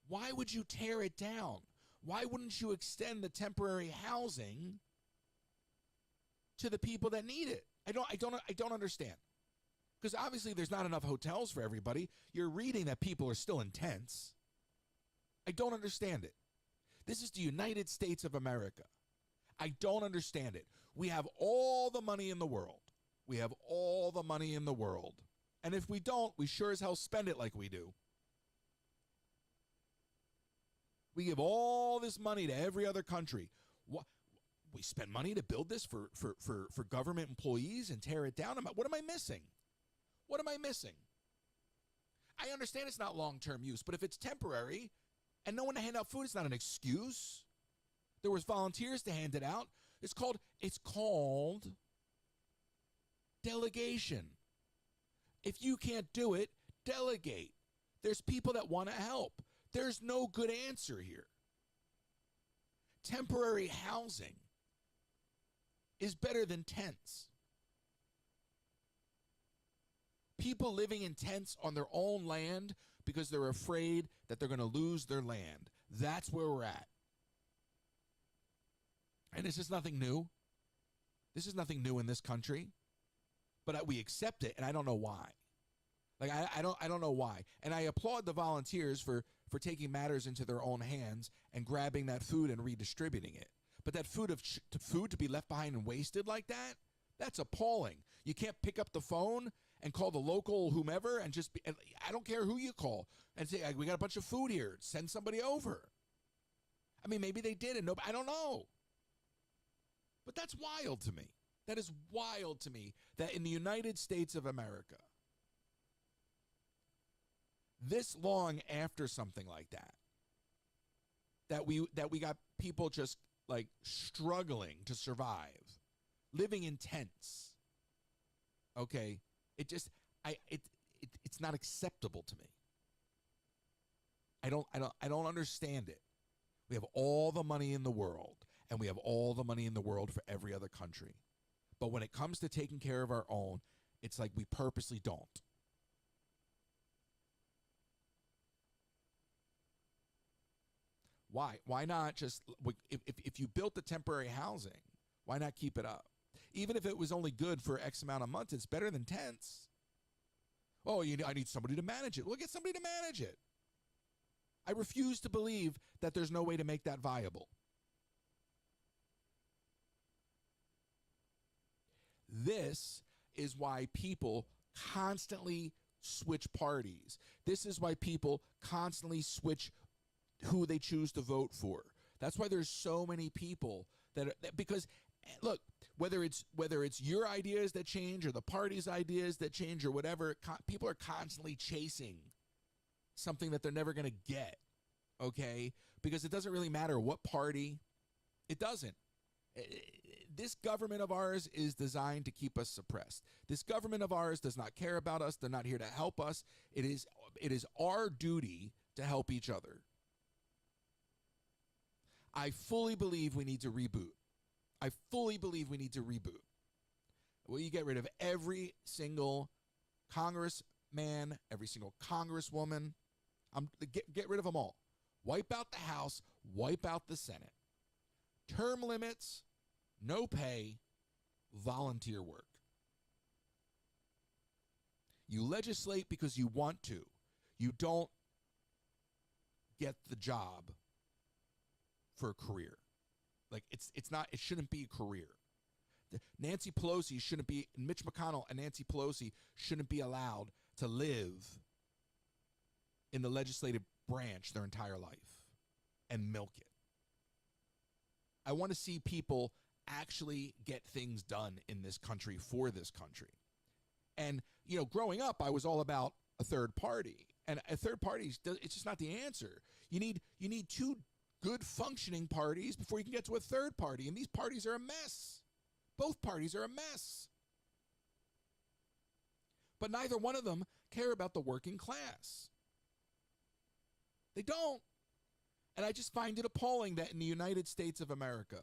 why would you tear it down? Why wouldn't you extend the temporary housing to the people that need it? I don't understand. Because obviously there's not enough hotels for everybody. You're reading that people are still in tents. I don't understand it. This is the United States of America. I don't understand it. We have all the money in the world. We have all the money in the world. And if we don't, we sure as hell spend it like we do. We give all this money to every other country. We spend money to build this for government employees and tear it down? What am I missing? What am I missing? I understand it's not long-term use, but if it's temporary and no one to hand out food, it's not an excuse. There was volunteers to hand it out. It's called delegation. If you can't do it, delegate. There's people that want to help. There's no good answer here. Temporary housing is better than tents. People living in tents on their own land because they're afraid that they're going to lose their land. That's where we're at. And this is nothing new. This is nothing new in this country. But we accept it, and I don't know why. I don't know why. And I applaud the volunteers for taking matters into their own hands and grabbing that food and redistributing it. But that food to be left behind and wasted like that, that's appalling. You can't pick up the phone and call the local whomever and I don't care who you call, and say, we got a bunch of food here. Send somebody over. I mean, maybe they did, and I don't know. But that's wild to me. That is wild to me that in the United States of America, this long after something like that we got people just like struggling to survive, living in tents. Okay, it's not acceptable to me. I don't understand it. We have all the money in the world, and we have all the money in the world for every other country. But when it comes to taking care of our own, it's like we purposely don't. Why? Why not just, if you built the temporary housing, why not keep it up? Even if it was only good for X amount of months, it's better than tents. Oh, I need somebody to manage it. Well, get somebody to manage it. I refuse to believe that there's no way to make that viable. This is why people constantly switch parties. This is why people constantly switch who they choose to vote for. That's why there's so many people because look, whether it's your ideas that change or the party's ideas that change or whatever, people are constantly chasing something that they're never going to get, okay? Because it doesn't really matter what party. It doesn't. This government of ours is designed to keep us suppressed. This government of ours does not care about us. They're not here to help us. It is it is our duty to help each other. I fully believe we need to reboot. I fully believe we need to reboot. Well, you get rid of every single congressman, every single congresswoman. Get rid of them all. Wipe out the House, wipe out the Senate. Term limits, no pay, volunteer work. You legislate because you want to. You don't get the job for a career. Like it shouldn't be a career. Nancy Pelosi shouldn't be, Mitch McConnell and Nancy Pelosi shouldn't be allowed to live in the legislative branch their entire life and milk it. I want to see people actually get things done in this country for this country. And, growing up, I was all about a third party. And a third party, it's just not the answer. You need two good functioning parties before you can get to a third party. And these parties are a mess. Both parties are a mess. But neither one of them care about the working class. They don't. And I just find it appalling that in the United States of America,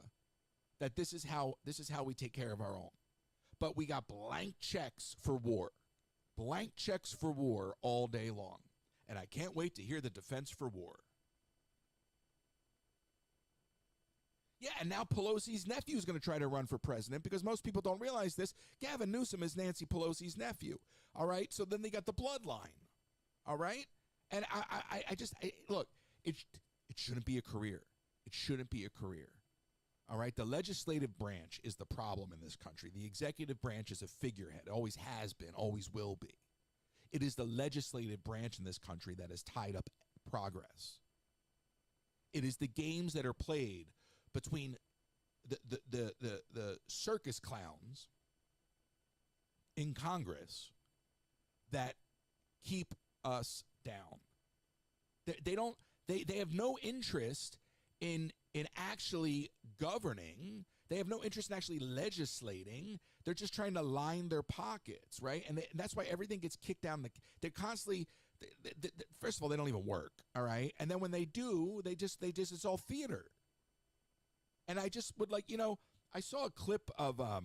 that this is how we take care of our own. But we got blank checks for war. Blank checks for war all day long. And I can't wait to hear the defense for war. Yeah, and now Pelosi's nephew is going to try to run for president because most people don't realize this. Gavin Newsom is Nancy Pelosi's nephew. All right? So then they got the bloodline. All right? And look, it shouldn't be a career. It shouldn't be a career. All right? The legislative branch is the problem in this country. The executive branch is a figurehead. It always has been, always will be. It is the legislative branch in this country that has tied up progress. It is the games that are played between the circus clowns in Congress that keep us down. They have no interest in actually governing. They have no interest in actually legislating. They're just trying to line their pockets, right? And that's why everything gets kicked down. They're constantly, first of all, they don't even work, all right? And then when they do, they just it's all theater. And I just would I saw a clip of, I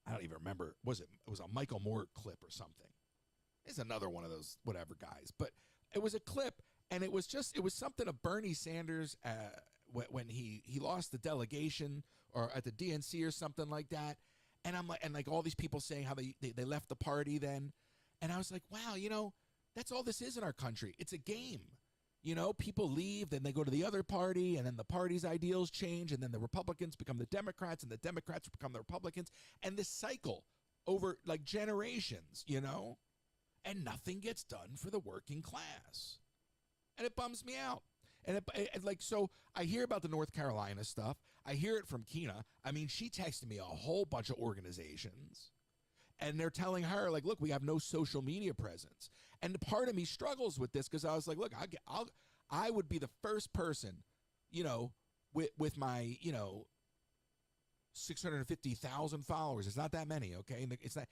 don't even remember, it was a Michael Moore clip or something. It's another one of those whatever guys. But it was a clip, and it was something of Bernie Sanders when he lost the delegation or at the DNC or something like that. And I'm like all these people saying how they left the party then. And I was like, wow, that's all this is in our country. It's a game. People leave, then they go to the other party, and then the party's ideals change, and then the Republicans become the Democrats, and the Democrats become the Republicans, and this cycle over like generations, and nothing gets done for the working class. And it bums me out. And so I hear about the North Carolina stuff. I hear it from Keena. I mean, she texted me a whole bunch of organizations, and they're telling her, like, look, we have no social media presence. And part of me struggles with this because I was like, look, I would be the first person, with my, 650,000 followers. It's not that many, okay? It's not,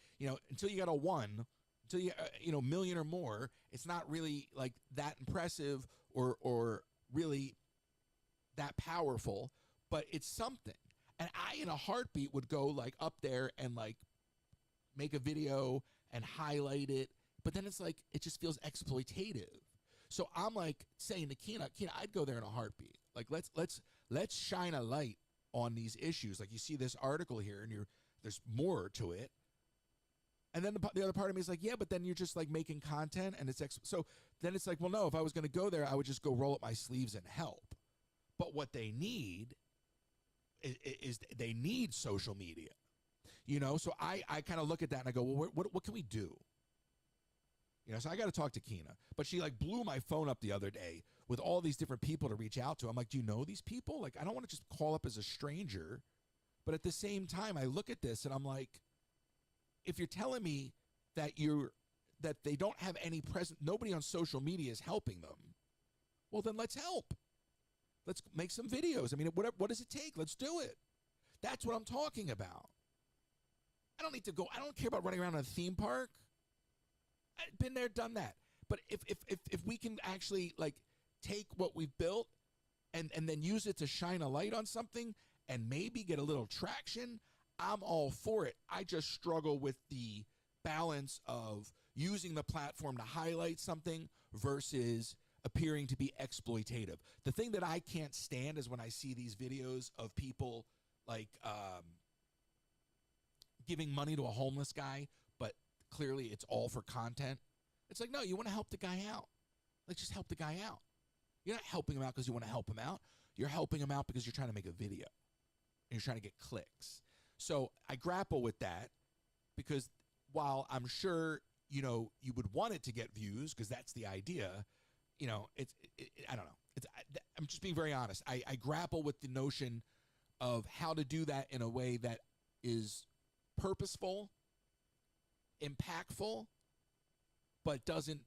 until you got a one, until you, million or more, it's not really like that impressive or really that powerful, but it's something. And I, in a heartbeat, would go like up there and like make a video and highlight it. But then it's like, it just feels exploitative. So I'm like saying to Keena, I'd go there in a heartbeat. Like, let's shine a light on these issues. Like, you see this article here, and there's more to it. And then the other part of me is like, yeah, but then you're just like making content, and so then it's like, well, no, if I was going to go there, I would just go roll up my sleeves and help. But what they need is they need social media, So I kind of look at that and I go, well, what can we do? So I got to talk to Keena. But she like blew my phone up the other day with all these different people to reach out to. I'm like, do you know these people? Like, I don't want to just call up as a stranger. But at the same time, I look at this and I'm like, if you're telling me that they don't have any presence, nobody on social media is helping them, well, then let's help. Let's make some videos. I mean, what does it take? Let's do it. That's what I'm talking about. I don't need to go. I don't care about running around in a theme park. I've been there, done that. But if we can actually like take what we've built and then use it to shine a light on something and maybe get a little traction, I'm all for it. I just struggle with the balance of using the platform to highlight something versus appearing to be exploitative. The thing that I can't stand is when I see these videos of people like giving money to a homeless guy, but clearly it's all for content. It's like, no, you want to help the guy out. Like, just help the guy out. You're not helping him out because you want to help him out. You're helping him out because you're trying to make a video. And you're trying to get clicks. So I grapple with that because while I'm sure, you know, you would want it to get views because that's the idea, you know, I don't know. I'm just being very honest. I grapple with the notion of how to do that in a way that is purposeful, impactful, but doesn't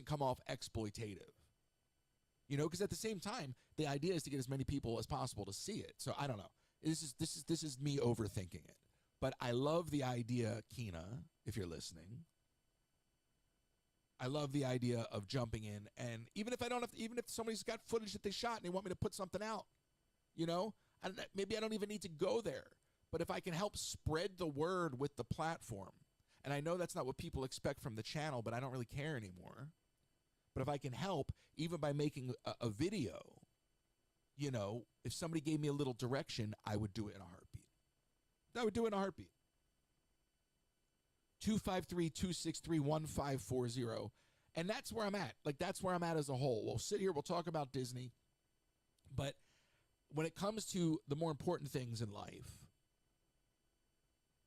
come off exploitative. You know, because at the same time, the idea is to get as many people as possible to see it. So I don't know. This is me overthinking it. But I love the idea, Keena, if you're listening. I love the idea of jumping in, and even if somebody's got footage that they shot and they want me to put something out, you know, maybe I don't even need to go there. But if I can help spread the word with the platform, and I know that's not what people expect from the channel, but I don't really care anymore. But if I can help, even by making a video, you know, if somebody gave me a little direction, I would do it in a heartbeat. I would do it in a heartbeat. 253-263-1540. And that's where I'm at. Like, that's where I'm at as a whole. We'll sit here, we'll talk about Disney. But when it comes to the more important things in life,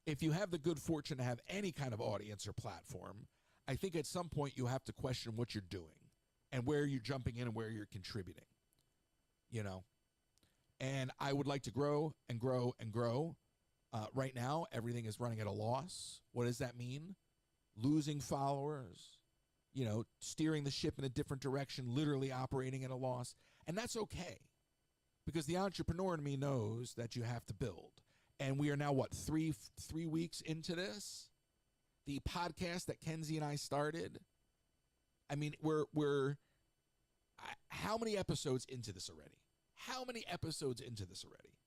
if you have the good fortune to have any kind of audience or platform, I think at some point you have to question what you're doing and where you're jumping in and where you're contributing, you know. And I would like to grow and grow and grow. Right now, everything is running at a loss. What does that mean? Losing followers, you know, steering the ship in a different direction, literally operating at a loss. And that's okay, because the entrepreneur in me knows that you have to build. And we are now, what, three weeks into this? The podcast that Kenzie and I started. I mean, we're how many episodes into this already? How many episodes into this already?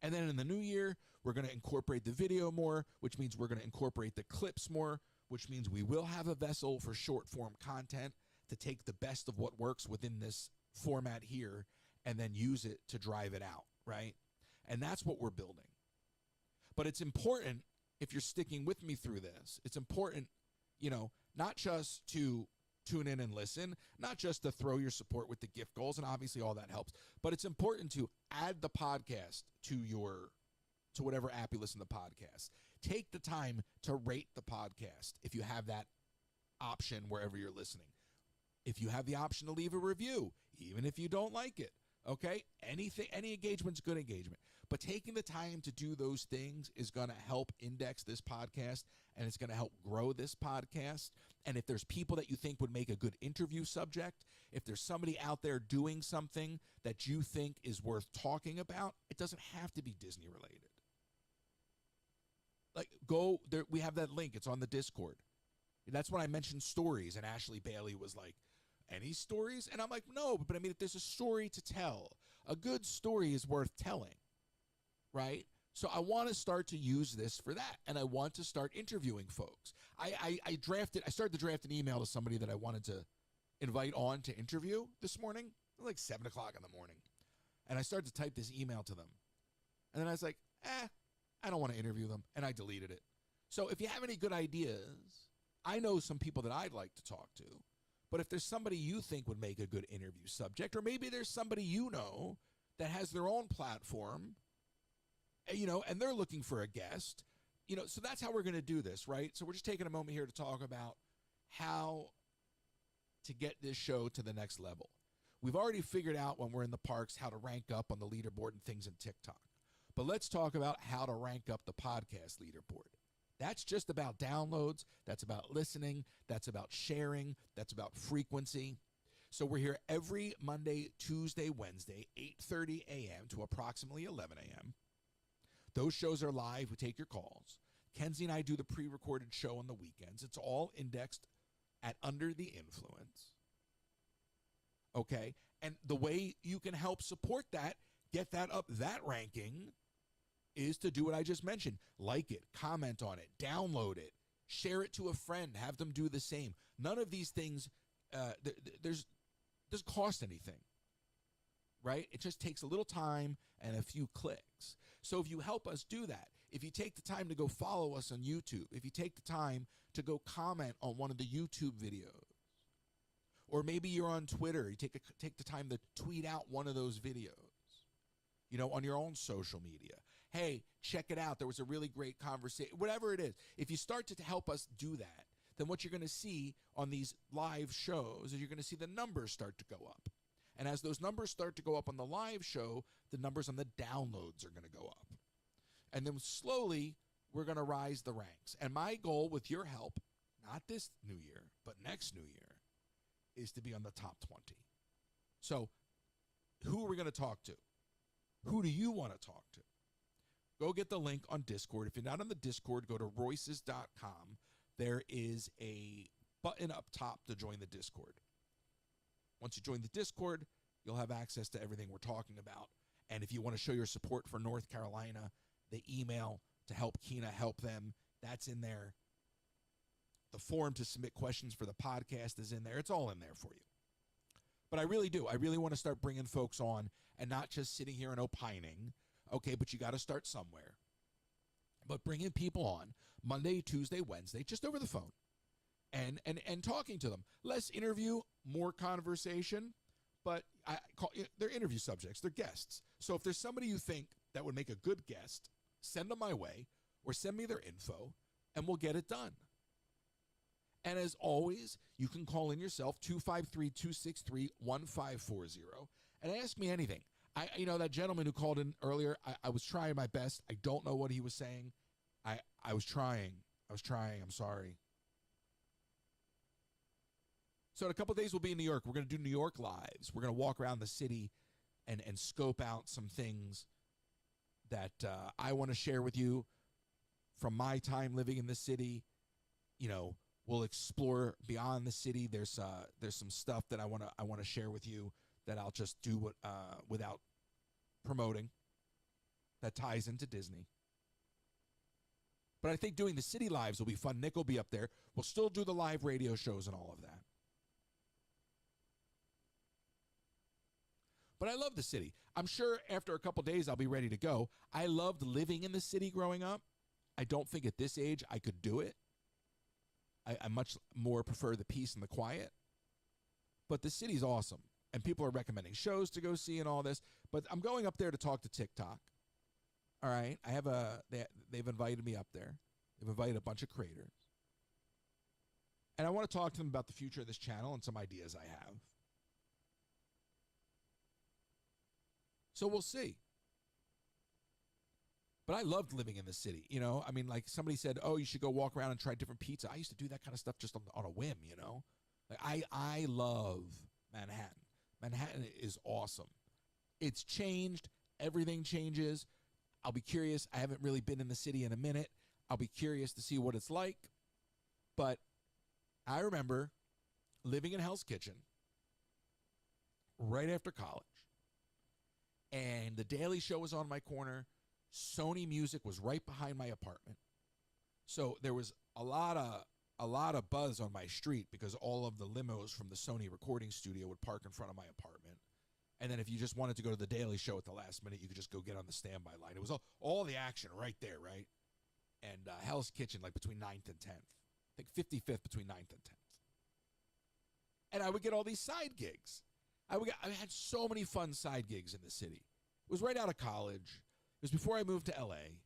And then in the new year, we're going to incorporate the video more, which means we're going to incorporate the clips more, which means we will have a vessel for short form content to take the best of what works within this format here and then use it to drive it out, right? And that's what we're building. But it's important, if you're sticking with me through this, it's important, you know, not just to tune in and listen, not just to throw your support with the gift goals, and obviously all that helps, but it's important to add the podcast to whatever app you listen to podcasts. Take the time to rate the podcast if you have that option wherever you're listening. If you have the option to leave a review, even if you don't like it, okay? Any engagement's good engagement. But taking the time to do those things is going to help index this podcast, and it's going to help grow this podcast. And if there's people that you think would make a good interview subject, if there's somebody out there doing something that you think is worth talking about, it doesn't have to be Disney related. Like, go there. We have that link. It's on the Discord. That's when I mentioned stories, and Ashley Bailey was like, any stories? And I'm like, no, but I mean, if there's a story to tell, a good story is worth telling, right? So I want to start to use this for that, and I want to start interviewing folks. I started to draft an email to somebody that I wanted to invite on to interview this morning, like 7 o'clock in the morning. And I started to type this email to them. And then I was like, I don't want to interview them, and I deleted it. So if you have any good ideas, I know some people that I'd like to talk to. But if there's somebody you think would make a good interview subject, or maybe there's somebody you know that has their own platform, you know, and they're looking for a guest, you know, so that's how we're going to do this, right? So we're just taking a moment here to talk about how to get this show to the next level. We've already figured out when we're in the parks how to rank up on the leaderboard and things in TikTok. But let's talk about how to rank up the podcast leaderboard. That's just about downloads. That's about listening. That's about sharing. That's about frequency. So we're here every Monday, Tuesday, Wednesday, 8:30 a.m. to approximately 11 a.m. Those shows are live. We take your calls. Kenzie and I do the pre-recorded show on the weekends. It's all indexed at Under the Influence. Okay? And the way you can help support that, get that up that ranking, is to do what I just mentioned. Like it, comment on it, download it, share it to a friend, have them do the same. None of these things, doesn't cost anything, right? It just takes a little time and a few clicks. So if you help us do that, if you take the time to go follow us on YouTube, if you take the time to go comment on one of the YouTube videos, or maybe you're on Twitter, you take the time to tweet out one of those videos, on your own social media. Hey, check it out. There was a really great conversation. Whatever it is, if you start to help us do that, then what you're going to see on these live shows is you're going to see the numbers start to go up. And as those numbers start to go up on the live show, the numbers on the downloads are going to go up. And then slowly, we're going to rise the ranks. And my goal with your help, not this new year, but next new year, is to be on the top 20. So who are we going to talk to? Who do you want to talk to? Go get the link on Discord. If you're not on the Discord, go to royces.com. There is a button up top to join the Discord. Once you join the Discord, you'll have access to everything we're talking about. And if you want to show your support for North Carolina, the email to help Keena help them, that's in there. The form to submit questions for the podcast is in there. It's all in there for you. But I really do. I really want to start bringing folks on and not just sitting here and opining. Okay, but you got to start somewhere. But bringing people on Monday, Tuesday, Wednesday, just over the phone and talking to them. Less interview, more conversation, but they're interview subjects. They're guests. So if there's somebody you think that would make a good guest, send them my way or send me their info and we'll get it done. And as always, you can call in yourself, 253-263-1540, and ask me anything. That gentleman who called in earlier, I was trying my best. I don't know what he was saying. I was trying. I'm sorry. So in a couple of days, we'll be in New York. We're going to do New York Lives. We're going to walk around the city and scope out some things that I want to share with you from my time living in the city. We'll explore beyond the city. There's some stuff that I want to share with you that I'll just do without promoting that ties into Disney. But I think doing the city lives will be fun. Nick will be up there. We'll still do the live radio shows and all of that. But I love the city. I'm sure after a couple days I'll be ready to go. I loved living in the city growing up. I don't think at this age I could do it. I much more prefer the peace and the quiet. But the city's awesome. And people are recommending shows to go see and all this. But I'm going up there to talk to TikTok. All right. They've invited me up there. They've invited a bunch of creators. And I want to talk to them about the future of this channel and some ideas I have. So we'll see. But I loved living in the city, like somebody said, oh, you should go walk around and try different pizza. I used to do that kind of stuff just on a whim, Like I love Manhattan. Manhattan is awesome. It's changed. Everything changes. I'll be curious. I haven't really been in the city in a minute. I'll be curious to see what it's like. But I remember living in Hell's Kitchen right after college. And The Daily Show was on my corner. Sony Music was right behind my apartment. So there was a lot of buzz on my street because all of the limos from the Sony recording studio would park in front of my apartment. And then if you just wanted to go to The Daily Show at the last minute, you could just go get on the standby line. It was all the action right there, right? And Hell's Kitchen, like between 9th and 10th. I think 55th between 9th and 10th. And I would get all these side gigs. I had so many fun side gigs in the city. It was right out of college. It was before I moved to LA.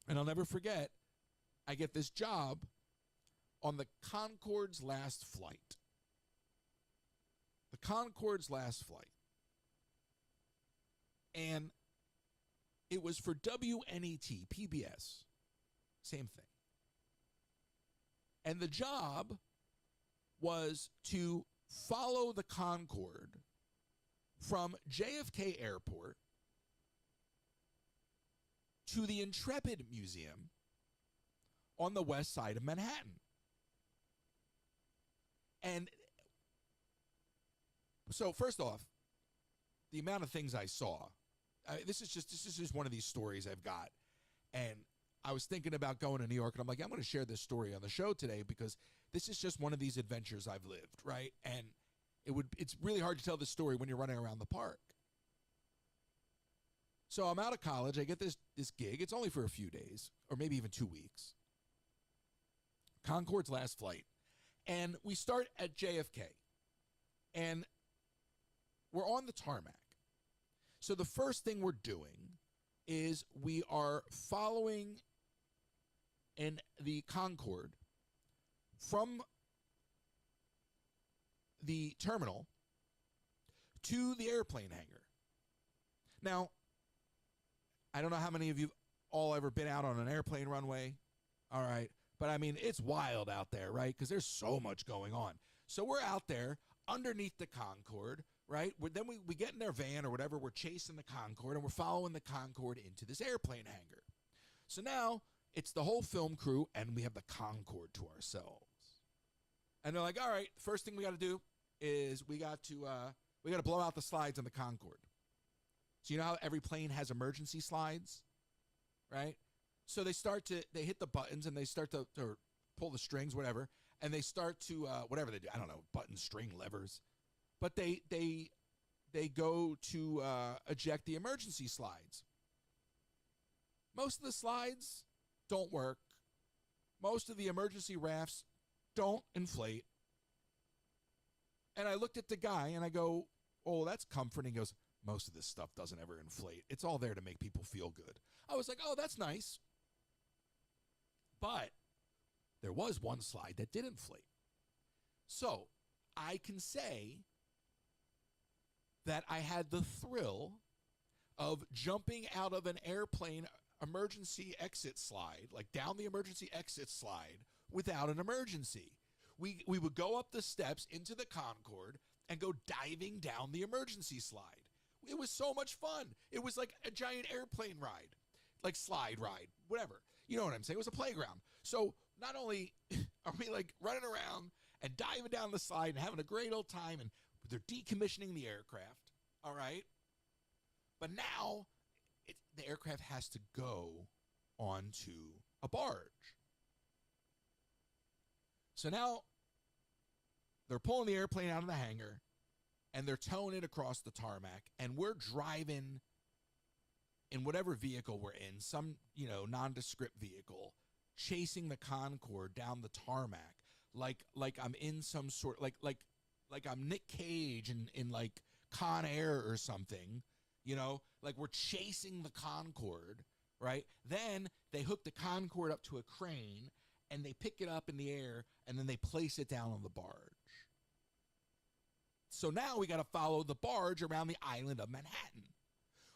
And I'll never forget, I get this job on the Concorde's last flight. The Concorde's last flight. And it was for WNET, PBS. Same thing. And the job was to follow the Concorde from JFK Airport to the Intrepid Museum on the west side of Manhattan. And so first off, the amount of things I saw, this is just one of these stories I've got. And I was thinking about going to New York, and I'm like, I'm going to share this story on the show today because this is just one of these adventures I've lived, right? And it's really hard to tell this story when you're running around the park. So I'm out of college. I get this gig. It's only for a few days, or maybe even 2 weeks. Concorde's last flight. And we start at JFK. And we're on the tarmac. So the first thing we're doing is we are following in the Concorde from the terminal to the airplane hangar. Now, I don't know how many of you all ever been out on an airplane runway. All right. But I mean, it's wild out there, right? Because there's so much going on. So we're out there underneath the Concorde, right? Then we get in their van or whatever. We're chasing the Concorde, and we're following the Concorde into this airplane hangar. So now it's the whole film crew, and we have the Concorde to ourselves. And they're like, all right, the first thing we got to do is we got to blow out the slides on the Concorde. So you know how every plane has emergency slides, right? So they hit the buttons and they start to pull the strings, whatever, and they start to whatever they do. I don't know, button, string, levers, but they go to eject the emergency slides. Most of the slides don't work. Most of the emergency rafts don't inflate. And I looked at the guy and I go, "Oh, that's comforting." He goes, "Most of this stuff doesn't ever inflate. It's all there to make people feel good." I was like, "Oh, that's nice." But there was one slide that did inflate. So I can say that I had the thrill of jumping out of an airplane emergency exit slide, like down the emergency exit slide, without an emergency. We would go up the steps into the Concorde and go diving down the emergency slide. It was so much fun. It was like a giant airplane ride, like slide ride, whatever. You know what I'm saying? It was a playground. So not only are we like running around and diving down the slide and having a great old time, and they're decommissioning the aircraft, all right? But now the aircraft has to go onto a barge. So now they're pulling the airplane out of the hangar, and they're towing it across the tarmac, and we're driving in whatever vehicle we're in, some, nondescript vehicle, chasing the Concorde down the tarmac like I'm in some sort, like I'm Nick Cage in like Con Air or something, like we're chasing the Concorde, right? Then they hook the Concorde up to a crane, and they pick it up in the air, and then they place it down on the barge. So now we got to follow the barge around the island of Manhattan.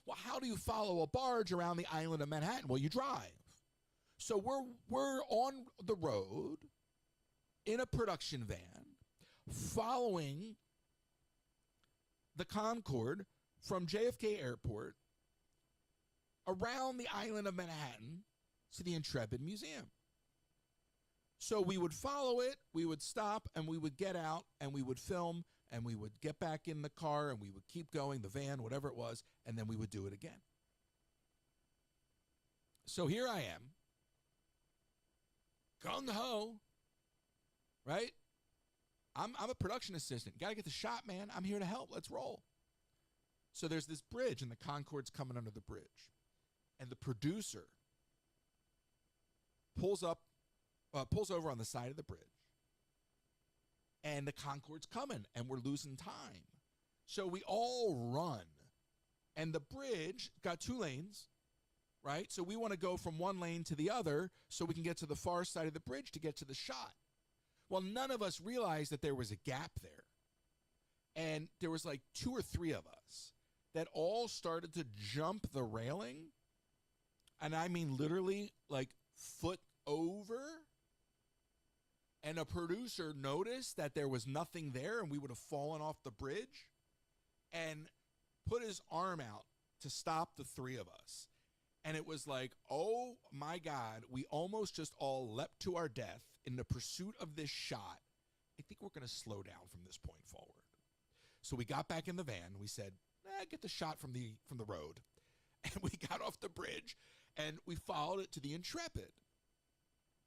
Well, how do you follow a barge around the island of Manhattan? Well, you drive. So we're on the road in a production van following the Concorde from JFK Airport around the island of Manhattan to the Intrepid Museum. So we would follow it, we would stop, and we would get out, and we would film, and we would get back in the car, and we would keep going, the van, whatever it was, and then we would do it again. So here I am, gung-ho, right? I'm a production assistant. Got to get the shot, man. I'm here to help. Let's roll. So there's this bridge, and the Concorde's coming under the bridge. And the producer pulls over on the side of the bridge. And the Concorde's coming, and we're losing time. So we all run. And the bridge got 2 lanes, right? So we want to go from one lane to the other so we can get to the far side of the bridge to get to the shot. Well, none of us realized that there was a gap there. And there was like 2 or 3 of us that all started to jump the railing. And I mean literally like foot over. And a producer noticed that there was nothing there and we would have fallen off the bridge and put his arm out to stop the 3 of us. And it was like, oh my God, we almost just all leapt to our death in the pursuit of this shot. It think we're going to slow down from this point forward. So we got back in the van. We said, get the shot from the road. And we got off the bridge, and we followed it to the Intrepid.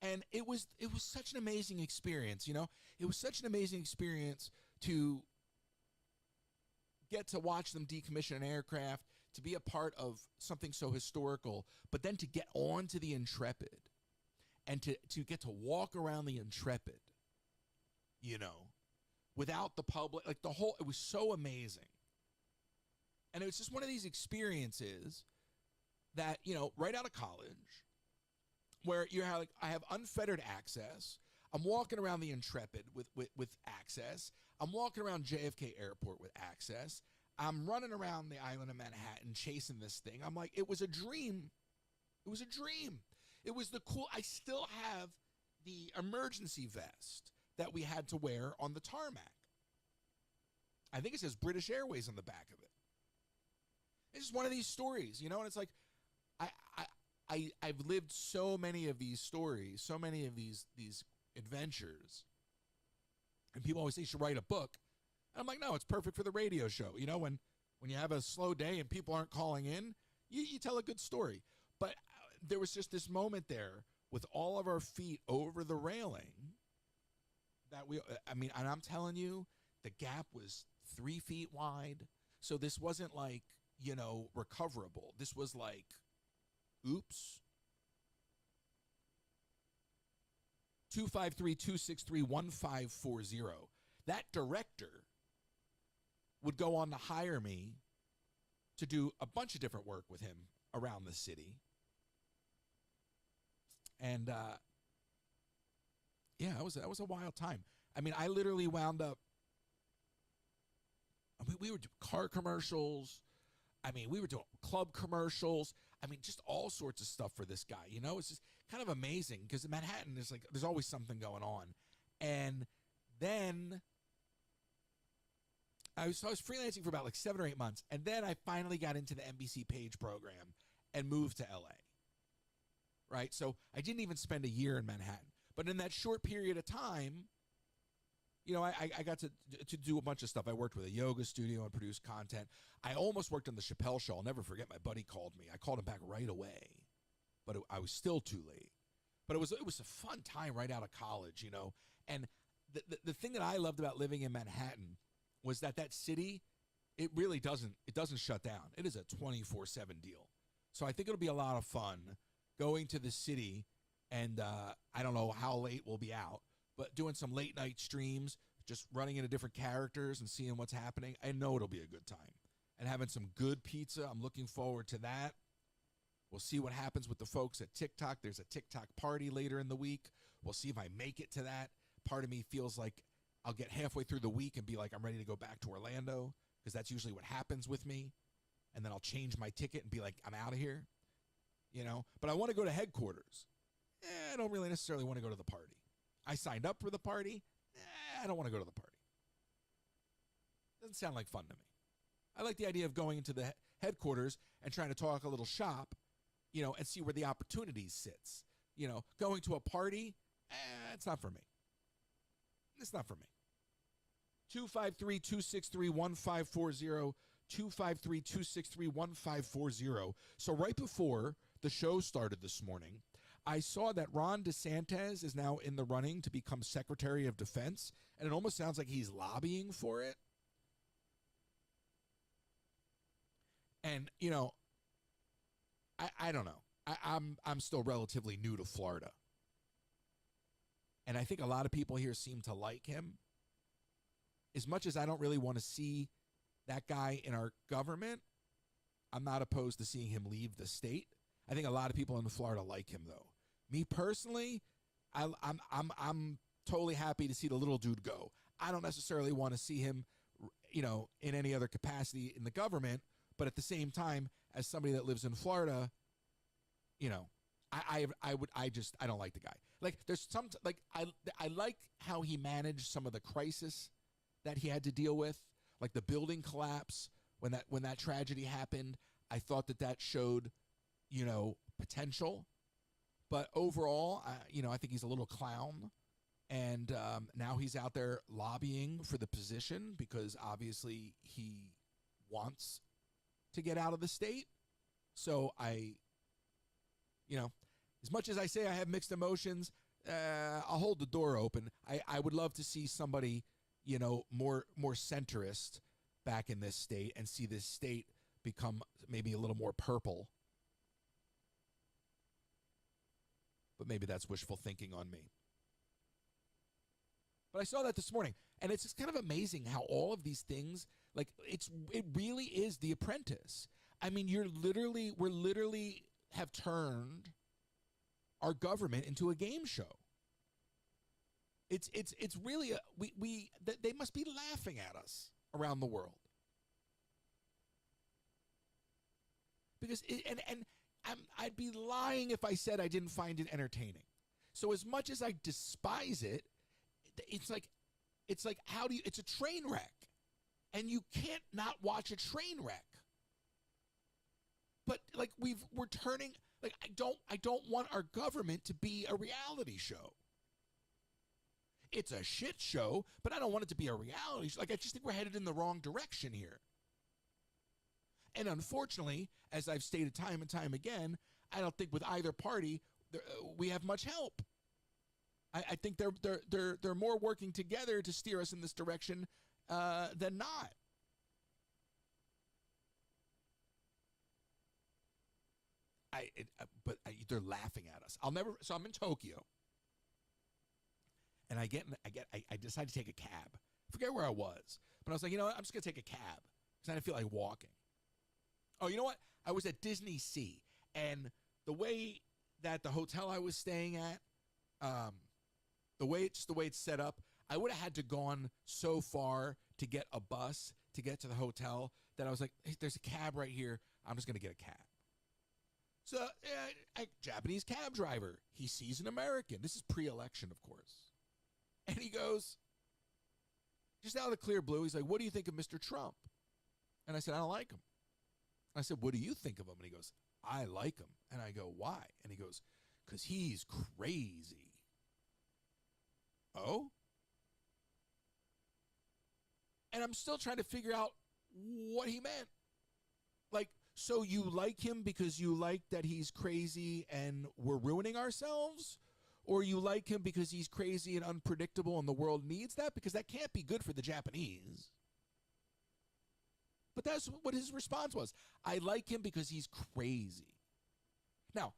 And it was such an amazing experience, you know? It was such an amazing experience to get to watch them decommission an aircraft, to be a part of something so historical, but then to get on to the Intrepid and to get to walk around the Intrepid, you know, without the public, like it was so amazing. And it was just one of these experiences that, you know, right out of college, where I have unfettered access. I'm walking around the Intrepid with access. I'm walking around JFK Airport with access. I'm running around the island of Manhattan chasing this thing. I'm like, it was a dream. It was a dream. It was I still have the emergency vest that we had to wear on the tarmac. I think it says British Airways on the back of it. It's just one of these stories, you know, and it's like, I've lived so many of these stories, so many of these adventures, and people always say you should write a book. And I'm like, no, it's perfect for the radio show. You know, when you have a slow day and people aren't calling in, you tell a good story. But there was just this moment there with all of our feet over the railing that and I'm telling you, the gap was 3 feet wide. So this wasn't like, you know, recoverable. This was like, oops. 253-263-1540. That director would go on to hire me to do a bunch of different work with him around the city. And that was a wild time. I mean, I literally wound up, we were doing car commercials. I mean, we were doing club commercials. I mean, just all sorts of stuff for this guy. You know, it's just kind of amazing because in Manhattan, there's always something going on. And then I was freelancing for about like 7 or 8 months. And then I finally got into the NBC Page program and moved to LA. Right? So I didn't even spend a year in Manhattan. But in that short period of time, you know, I got to do a bunch of stuff. I worked with a yoga studio and produced content. I almost worked on the Chappelle Show. I'll never forget, my buddy called me. I called him back right away, but I was still too late. But it was a fun time right out of college, you know. And the thing that I loved about living in Manhattan was that city, it really doesn't shut down. It is a 24/7 deal. So I think it'll be a lot of fun going to the city, and I don't know how late we'll be out, but doing some late night streams, just running into different characters and seeing what's happening. I know it'll be a good time. And having some good pizza, I'm looking forward to that. We'll see what happens with the folks at TikTok. There's a TikTok party later in the week. We'll see if I make it to that. Part of me feels like I'll get halfway through the week and be like, I'm ready to go back to Orlando, because that's usually what happens with me. And then I'll change my ticket and be like, I'm out of here. You know, but I want to go to headquarters. I don't really necessarily want to go to the party. I signed up for the party. I don't want to go to the party. Doesn't sound like fun to me. I like the idea of going into the headquarters and trying to talk a little shop, you know, and see where the opportunity sits. You know, going to a party, it's not for me. It's not for me. 253-263-1540. 253-263-1540. So right before the show started this morning, I saw that Ron DeSantis is now in the running to become Secretary of Defense, and it almost sounds like he's lobbying for it. And, you know, I don't know. I'm still relatively new to Florida. And I think a lot of people here seem to like him. As much as I don't really want to see that guy in our government, I'm not opposed to seeing him leave the state. I think a lot of people in Florida like him, though. Me personally, I'm totally happy to see the little dude go. I don't necessarily want to see him, you know, in any other capacity in the government. But at the same time, as somebody that lives in Florida, you know, I don't like the guy. Like, there's some, like, I like how he managed some of the crisis that he had to deal with, like the building collapse when that tragedy happened. I thought that showed, you know, potential. But overall, you know, I think he's a little clown. And now he's out there lobbying for the position because obviously he wants to get out of the state. So as much as I say I have mixed emotions, I'll hold the door open. I would love to see somebody, more centrist back in this state and see this state become maybe a little more purple. But maybe that's wishful thinking on me. But I saw that this morning, and it's just kind of amazing how all of these things, like it really is The Apprentice. I mean, we're literally have turned our government into a game show. It's really they must be laughing at us around the world. Because I'd be lying if I said I didn't find it entertaining. So as much as I despise it, it's like it's a train wreck, and you can't not watch a train wreck. But like we're turning, like I don't want our government to be a reality show. It's a shit show, but I don't want it to be a reality show. Like I just think we're headed in the wrong direction here. And unfortunately, as I've stated time and time again, I don't think with either party we have much help. I think they're more working together to steer us in this direction than not. They're laughing at us. So I'm in Tokyo, and I decided to take a cab. I forget where I was, but I was like, you know what? I'm just gonna take a cab because I didn't feel like walking. Oh, you know what? I was at Disney Sea, and the way that the hotel I was staying at, the way it's set up, I would have had to gone so far to get a bus to get to the hotel that I was like, hey, there's a cab right here. I'm just going to get a cab. So, Japanese cab driver, he sees an American. This is pre-election, of course. And he goes, just out of the clear blue, he's like, what do you think of Mr. Trump? And I said, I don't like him. I said, what do you think of him? And he goes, I like him. And I go, why? And he goes, because he's crazy. Oh? And I'm still trying to figure out what he meant. Like, so you like him because you like that he's crazy and we're ruining ourselves? Or you like him because he's crazy and unpredictable and the world needs that? Because that can't be good for the Japanese. But that's what his response was. I like him because he's crazy. Now,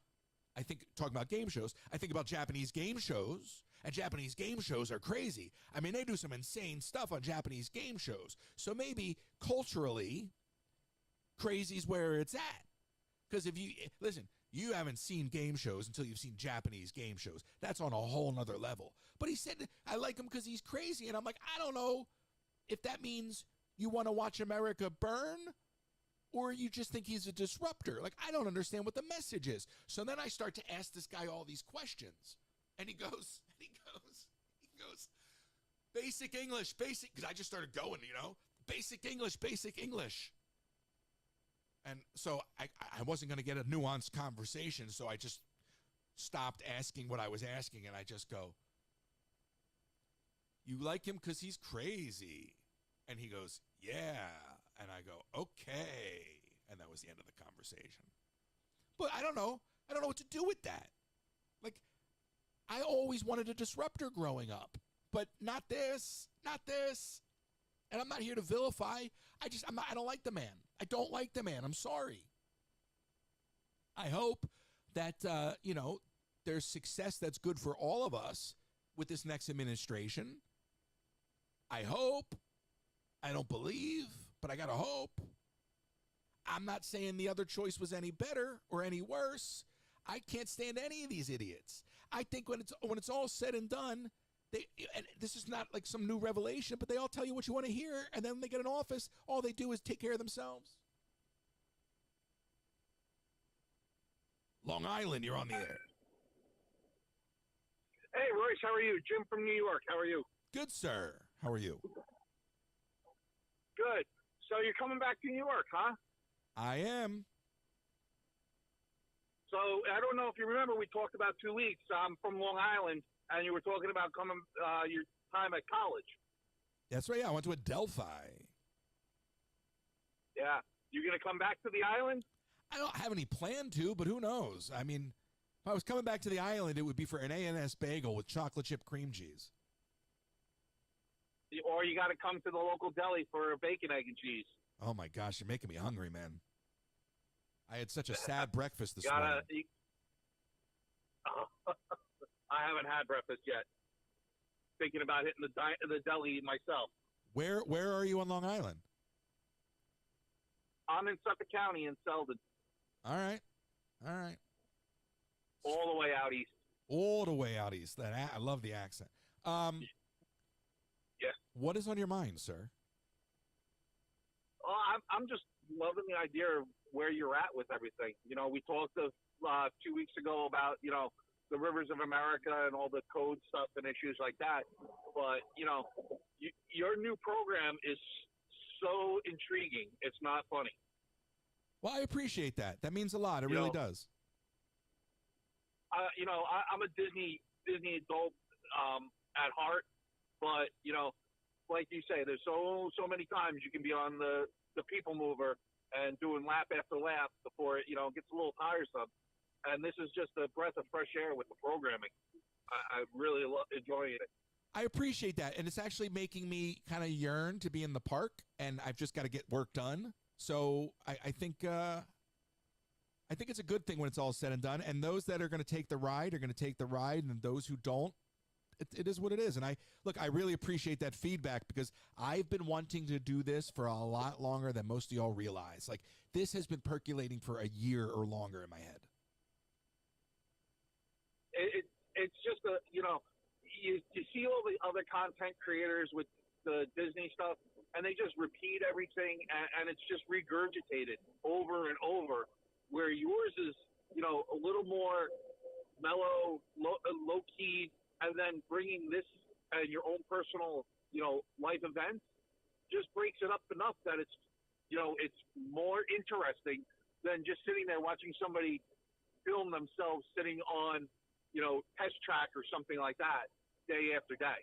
I think, talking about game shows, I think about Japanese game shows, and Japanese game shows are crazy. I mean, they do some insane stuff on Japanese game shows. So maybe, culturally, crazy's where it's at. Because if you, listen, you haven't seen game shows until you've seen Japanese game shows. That's on a whole nother level. But he said, I like him because he's crazy. And I'm like, I don't know if that means you want to watch America burn, or you just think he's a disruptor. Like, I don't understand what the message is. So then I start to ask this guy all these questions. And he goes, basic English, because I just started going, basic English. And so I wasn't going to get a nuanced conversation, so I just stopped asking what I was asking, and I just go, you like him because he's crazy? And he goes, yeah. And I go, okay. And that was the end of the conversation. But I don't know. I don't know what to do with that. Like, I always wanted a disruptor growing up, but not this. And I'm not here to vilify. I don't like the man. I don't like the man. I'm sorry. I hope that, there's success that's good for all of us with this next administration. I hope. I don't believe, but I got to hope. I'm not saying the other choice was any better or any worse. I can't stand any of these idiots. I think when it's all said and done, and this is not like some new revelation, but they all tell you what you want to hear, and then when they get in office, all they do is take care of themselves. Long Island, you're on the air. Hey, Royce, how are you? Jim from New York. How are you? Good, sir. How are you? Good. So you're coming back to New York, huh? I am. So I don't know if you remember, we talked about 2 weeks. I'm from Long Island, and you were talking about coming your time at college. That's right. Yeah, I went to Adelphi. Yeah. You going to come back to the island? I don't have any plan to, but who knows? I mean, if I was coming back to the island, it would be for an A&S bagel with chocolate chip cream cheese. Or you got to come to the local deli for a bacon, egg, and cheese. Oh, my gosh. You're making me hungry, man. I had such a sad breakfast this morning. I haven't had breakfast yet. Thinking about hitting the deli myself. Where are you on Long Island? I'm in Suffolk County in Selden. All right. All the way out east. All the way out east. I love the accent. Yeah. What is on your mind, sir? Well, I'm just loving the idea of where you're at with everything. You know, we talked 2 weeks ago about, you know, the rivers of America and all the code stuff and issues like that. But, you know, your new program is so intriguing. It's not funny. Well, I appreciate that. That means a lot. It really does. You know, I'm a Disney adult at heart, but, you know, like you say, there's so many times you can be on the people mover and doing lap after lap before it, you know, gets a little tiresome. And this is just a breath of fresh air with the programming. I really love enjoying it. I appreciate that, and it's actually making me kind of yearn to be in the park, and I've just got to get work done. So I think it's a good thing when it's all said and done. And those that are going to take the ride are going to take the ride, and those who don't, it is what it is. And I really appreciate that feedback because I've been wanting to do this for a lot longer than most of y'all realize. Like, this has been percolating for a year or longer in my head. It's just you know, you see all the other content creators with the Disney stuff, and they just repeat everything, and it's just regurgitated over and over, where yours is, you know, a little more mellow, low-key, and then bringing this and your own personal, you know, life events just breaks it up enough that it's, you know, it's more interesting than just sitting there watching somebody film themselves sitting on, you know, test track or something like that day after day.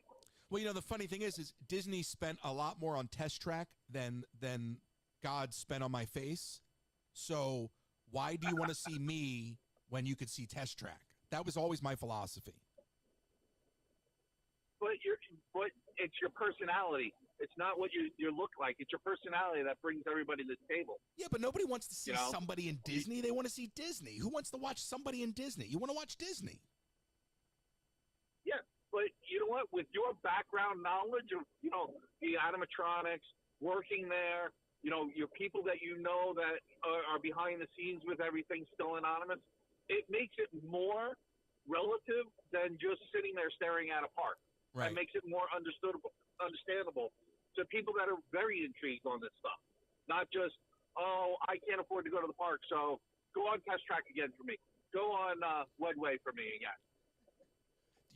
Well, you know, the funny thing is Disney spent a lot more on test track than God spent on my face. So why do you want to see me when you could see test track? That was always my philosophy. But it's your personality. It's not what you look like. It's your personality that brings everybody to the table. Yeah, but nobody wants to see somebody in Disney. They want to see Disney. Who wants to watch somebody in Disney? You want to watch Disney. Yeah, but you know what? With your background knowledge of, you know, the animatronics, working there, you know, your people that you know that are behind the scenes with everything still anonymous, it makes it more relative than just sitting there staring at a park. Right. It makes it more understandable to people that are very intrigued on this stuff. Not just, oh, I can't afford to go to the park, so go on test track again for me. Go on Wedway for me again.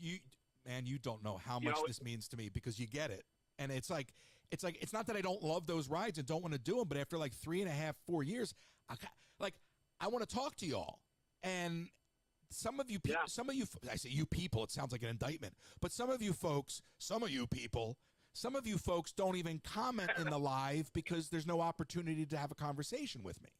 You don't know how much this means to me because you get it. And it's not that I don't love those rides and don't want to do them, but after like 3.5, 4 years, I want to talk to y'all. And some of you I say you people, it sounds like an indictment, but some of you folks don't even comment in the live because there's no opportunity to have a conversation with me.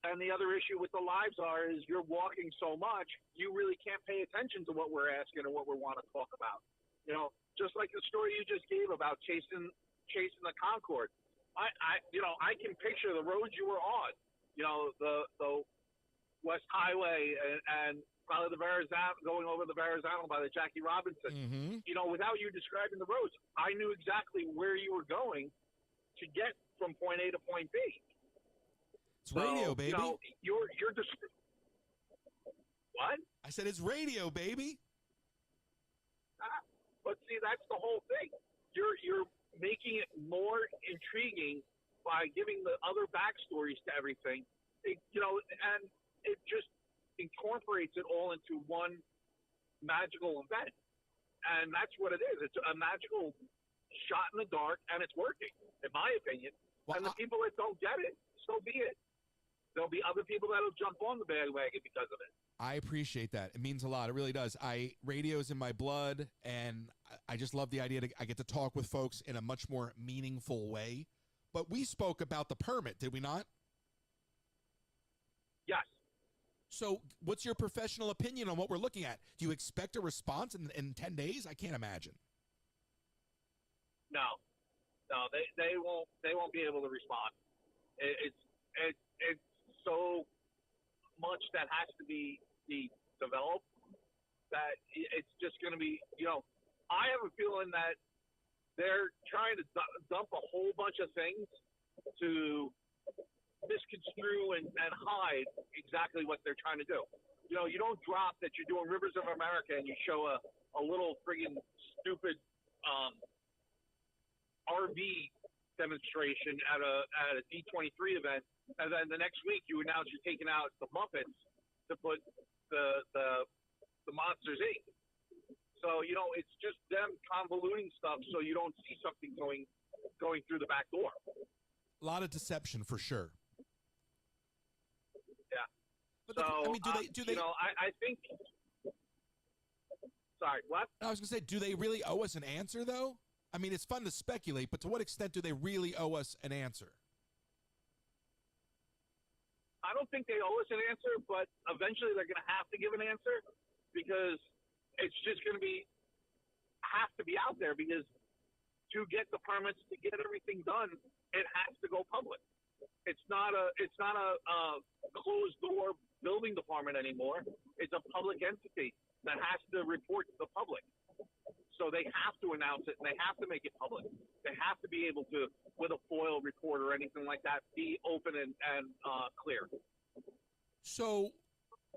And the other issue with the lives is you're walking so much, you really can't pay attention to what we're asking or what we want to talk about. You know, just like the story you just gave about chasing the Concorde. I can picture the roads you were on. You know, the West Highway and probably the Verrazano, going over the Verrazano by the Jackie Robinson. Mm-hmm. You know, without you describing the roads, I knew exactly where you were going to get from point A to point B. It's radio, baby. You know, you're just what? I said it's radio, baby. But see, that's the whole thing. You're making it more intriguing by giving the other backstories to everything. And it just incorporates it all into one magical event. And that's what it is. It's a magical shot in the dark, and it's working, in my opinion. Well, and the people that don't get it, so be it. There'll be other people that'll jump on the bandwagon because of it. I appreciate that. It means a lot. It really does. Radio's in my blood, and I just love the idea that I get to talk with folks in a much more meaningful way. But we spoke about the permit, did we not? Yes. So what's your professional opinion on what we're looking at? Do you expect a response in 10 days? I can't imagine. No, they won't be able to respond. It's so much that has to be developed that it's just going to be, I have a feeling that they're trying to dump a whole bunch of things to misconstrue and hide exactly what they're trying to do. You don't drop that you're doing Rivers of America and you show a little friggin' stupid RV demonstration at a D23 event, and then the next week you announce you're taking out the Muppets to put the Monsters Inc. So it's just them convoluting stuff so you don't see something going through the back door. A lot of deception for sure. Yeah. But so do they? I think. Sorry, what? I was gonna say, do they really owe us an answer though? I mean, it's fun to speculate, but to what extent do they really owe us an answer? I don't think they owe us an answer, but eventually they're going to have to give an answer because it's just going to have to be out there because to get the permits, to get everything done, it has to go public. It's not a closed door building department anymore. It's a public entity that has to report to the public. So they have to announce it, and they have to make it public. They have to be able to, with a FOIL report or anything like that, be open and clear. So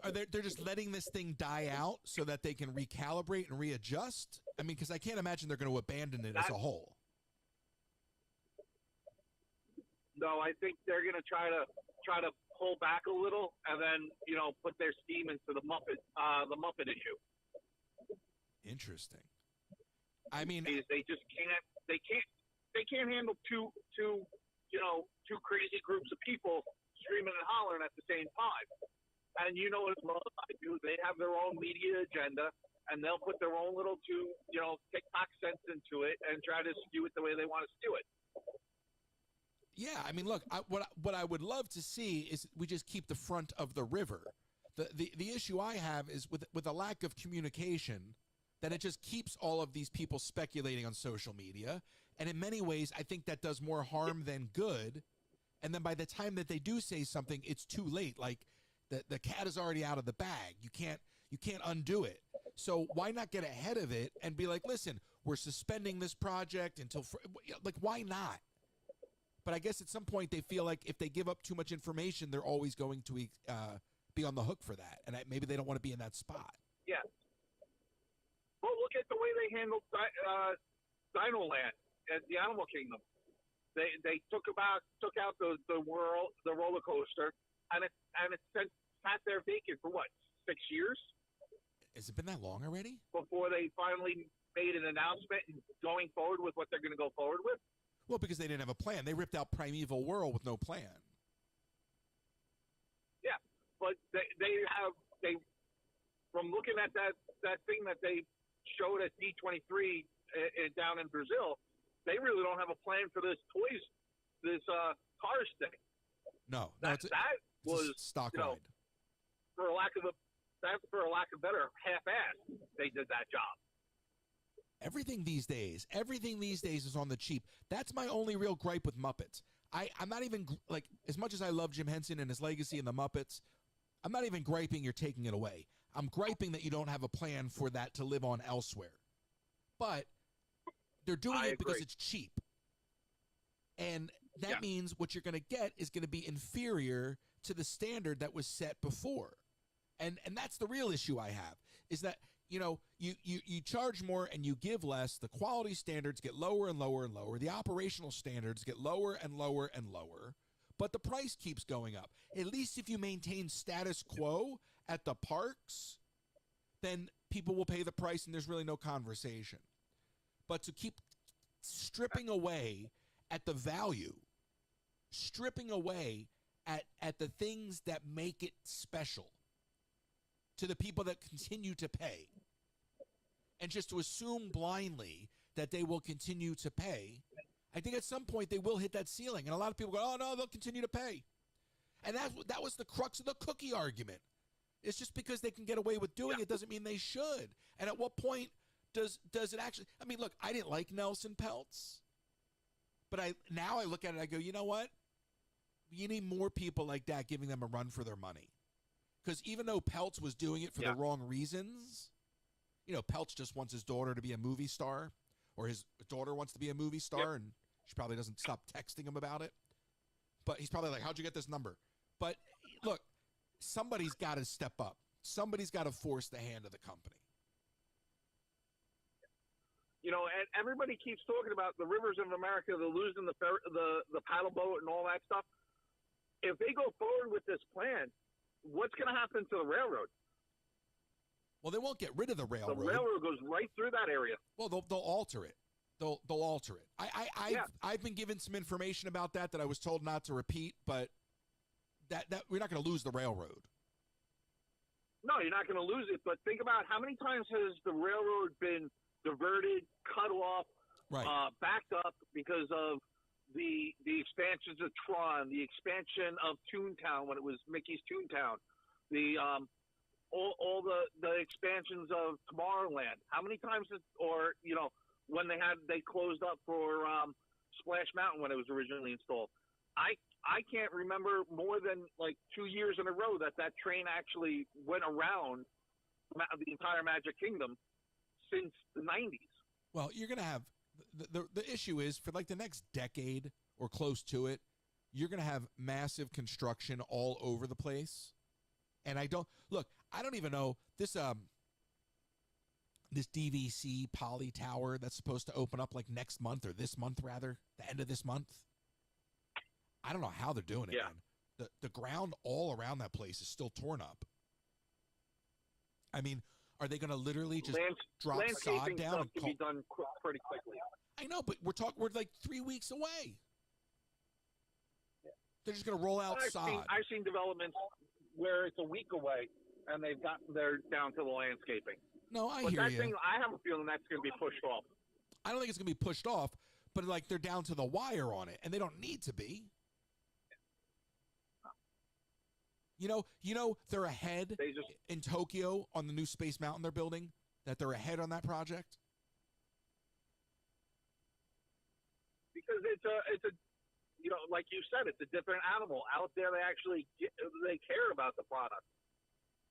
they're just letting this thing die out so that they can recalibrate and readjust? I mean, because I can't imagine they're going to abandon it as a whole. No, I think they're going to try to pull back a little and then, put their steam into the Muppet issue. Interesting. I mean, they just can't handle two crazy groups of people screaming and hollering at the same time. And as well as I do, they have their own media agenda, and they'll put their own little TikTok sense into it and try to skew it the way they want to skew it. Yeah, I mean, look, what I would love to see is we just keep the front of the river. The issue I have is with a lack of communication, that it just keeps all of these people speculating on social media. And in many ways, I think that does more harm than good. And then by the time that they do say something, it's too late. Like the cat is already out of the bag. You can't undo it. So why not get ahead of it and be like, listen, we're suspending this project until, why not? But I guess at some point they feel like if they give up too much information, they're always going to be on the hook for that. And maybe they don't want to be in that spot. Yeah. Well, look at the way they handled Dino Land at the Animal Kingdom. They took out the roller coaster, and it sat there vacant for what, 6 years? Has it been that long already? Before they finally made an announcement and going forward with what they're going to go forward with. Well, because they didn't have a plan. They ripped out Primeval World with no plan. Yeah, but they from looking at that thing that they showed at D23 down in Brazil, they really don't have a plan for this cars thing. No, that was stock ride. For a lack of better, half-assed. They did that job. Everything these days is on the cheap. That's my only real gripe with Muppets. I'm not even as much as I love Jim Henson and his legacy and the Muppets, I'm not even griping you're taking it away. I'm griping that you don't have a plan for that to live on elsewhere. But they're doing it because it's cheap. And that means what you're going to get is going to be inferior to the standard that was set before. And that's the real issue I have, is that, you charge more and you give less. The quality standards get lower and lower and lower. The operational standards get lower and lower and lower. But the price keeps going up. At least if you maintain status quo at the parks, then people will pay the price and there's really no conversation. But to keep stripping away at the value, stripping away at the things that make it special, to the people that continue to pay. And just to assume blindly that they will continue to pay, I think at some point they will hit that ceiling. And a lot of people go, oh, no, they'll continue to pay. And that was the crux of the cookie argument. It's just because they can get away with doing it doesn't mean they should. And at what point does it actually – I mean, look, I didn't like Nelson Peltz. But now I look at it, I go, you know what? You need more people like that giving them a run for their money. Because even though Peltz was doing it for the wrong reasons, you know, Peltz just wants his daughter to be a movie star, or his daughter wants to be a movie star, and she probably doesn't stop texting him about it. But he's probably like, how'd you get this number? But look, somebody's got to step up. Somebody's got to force the hand of the company. You know, and everybody keeps talking about the rivers of America, the losing the paddle boat and all that stuff. If they go forward with this plan, what's going to happen to the railroad? Well, they won't get rid of the railroad. The railroad goes right through that area. Well, they'll alter it. They'll alter it. I've been given some information about that I was told not to repeat, but that we're not going to lose the railroad. No, you're not going to lose it. But think about how many times has the railroad been diverted, cut off, backed up because of the expansions of Tron, the expansion of Toontown when it was Mickey's Toontown, the all the expansions of Tomorrowland. How many times when they closed up for Splash Mountain when it was originally installed? I can't remember more than like 2 years in a row that train actually went around the entire Magic Kingdom since the 90s. Well, you're going to have the issue is for like the next decade or close to it, you're going to have massive construction all over the place. And I don't even know this DVC Poly Tower that's supposed to open up like next month or this month rather, the end of this month. I don't know how they're doing it, man. The ground all around that place is still torn up. I mean, are they going to literally just drop sod down? Stuff can be done pretty quickly. I know, but we're like 3 weeks away. Yeah. They're just going to roll out sod. I've seen developments where it's a week away and they're down to the landscaping. No, I hear you. I have a feeling that's going to be pushed off. I don't think it's going to be pushed off, but like they're down to the wire on it, and they don't need to be. You know, they're ahead in Tokyo on the new Space Mountain they're building. That they're ahead on that project. Because it's a like you said, it's a different animal. Out there, they care about the product.